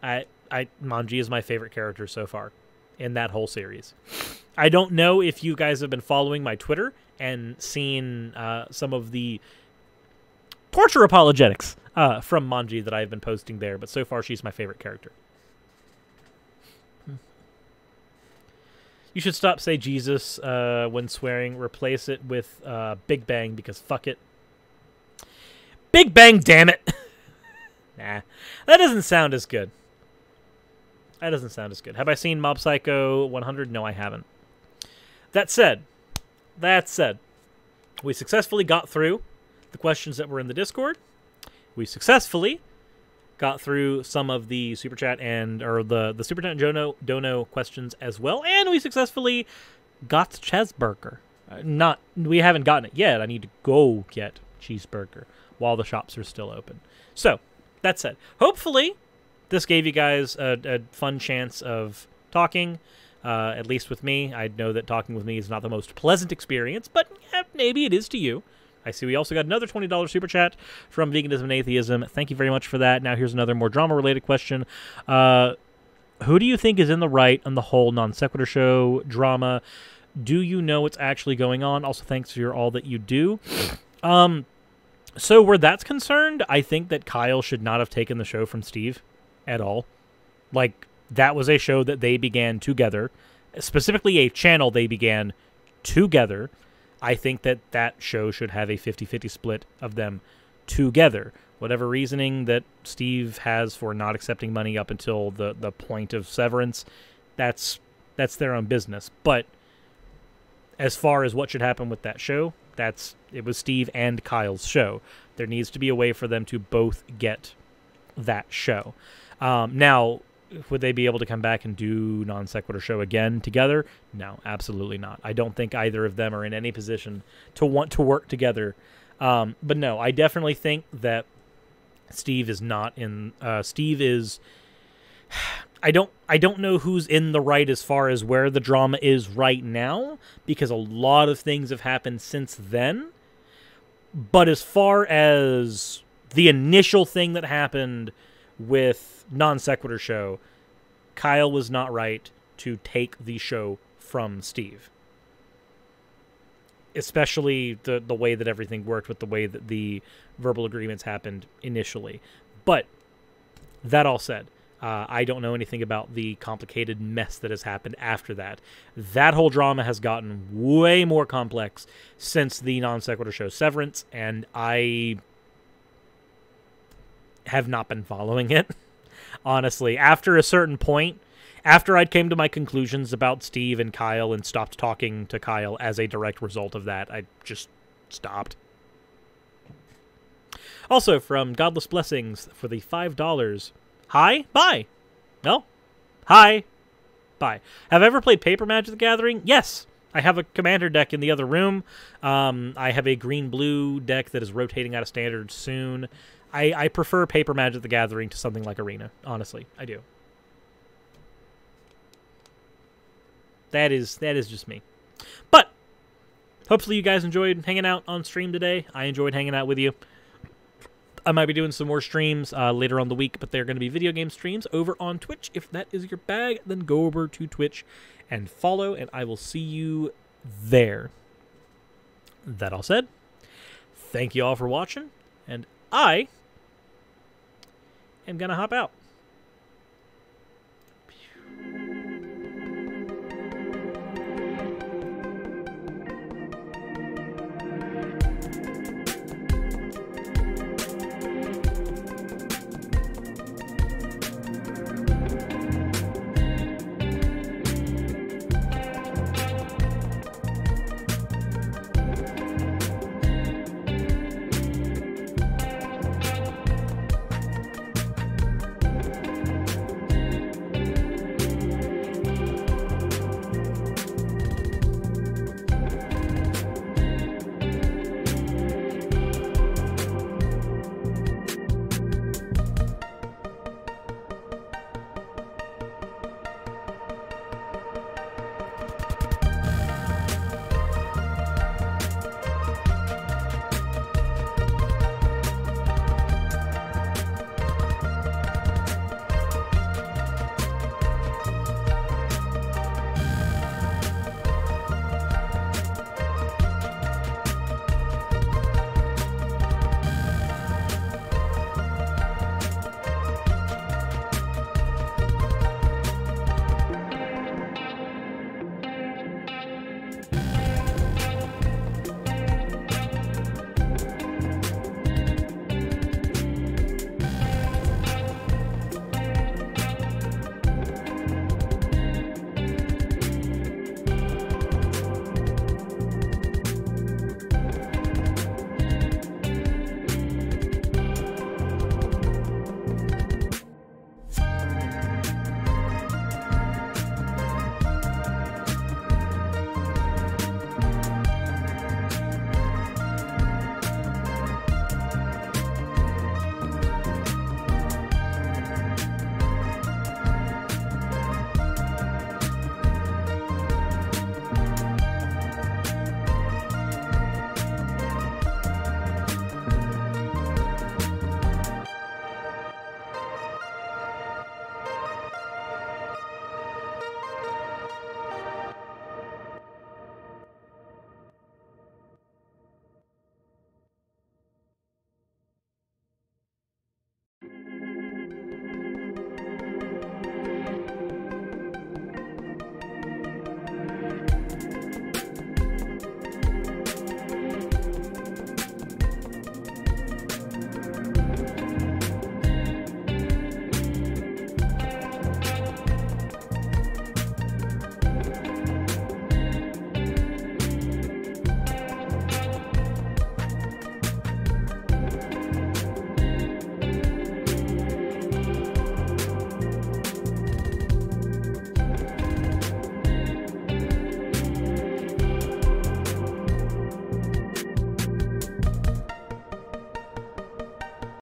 Manji is my favorite character so far in that whole series. I don't know if you guys have been following my Twitter and seen some of the torture apologetics from Manji that I've been posting there, but so far she's my favorite character. You should stop say Jesus when swearing. Replace it with Big Bang because fuck it. Big Bang, damn it. Nah, that doesn't sound as good. That doesn't sound as good. Have I seen Mob Psycho 100? No, I haven't. That said, we successfully got through the questions that were in the Discord. We successfully got through some of the Super Chat or the Super Chat and Dono questions as well, and we successfully got Cheeseburger. We haven't gotten it yet. I need to go get Cheeseburger while the shops are still open. So, that said, hopefully this gave you guys a fun chance of talking, at least with me. I know that talking with me is not the most pleasant experience, but maybe it is to you. I see we also got another $20 Super Chat from Veganism and Atheism. Thank you very much for that. Now here's another more drama-related question. Who do you think is in the right on the whole non sequitur show drama? Do you know what's actually going on? Also, thanks for all that you do. So where that's concerned, I think that Kyle should not have taken the show from Steve at all. Like, that was a show that they began together. Specifically, a channel they began together. I think that that show should have a 50-50 split of them together. Whatever reasoning that Steve has for not accepting money up until the point of severance, that's their own business. But as far as what should happen with that show, it was Steve and Kyle's show. There needs to be a way for them to both get that show. Now, would they be able to come back and do Non Sequitur show again together? No, absolutely not. I don't think either of them are in any position to want to work together. But no, I definitely think that Steve is not in. Steve is. I don't know who's in the right as far as where the drama is right now, because a lot of things have happened since then. But as far as the initial thing that happened with Non Sequitur show, Kyle was not right to take the show from Steve. Especially the way that everything worked with the way that the verbal agreements happened initially. But that all said, I don't know anything about the complicated mess that has happened after that. That whole drama has gotten way more complex since the Non Sequitur show Severance, and I have not been following it. Honestly, after a certain point, after I'd came to my conclusions about Steve and Kyle and stopped talking to Kyle as a direct result of that, I just stopped. Also, from Godless Blessings for the $5. Hi? Bye. No? Hi. Bye. Have I ever played Paper Magic the Gathering? Yes. I have a commander deck in the other room. I have a green-blue deck that is rotating out of standard soon. I prefer Paper Magic the Gathering to something like Arena. Honestly, I do. That is just me. But hopefully you guys enjoyed hanging out on stream today. I enjoyed hanging out with you. I might be doing some more streams later on the week, but they're going to be video game streams over on Twitch. If that is your bag, then go over to Twitch and follow, and I will see you there. That all said, thank you all for watching, and I am going to hop out.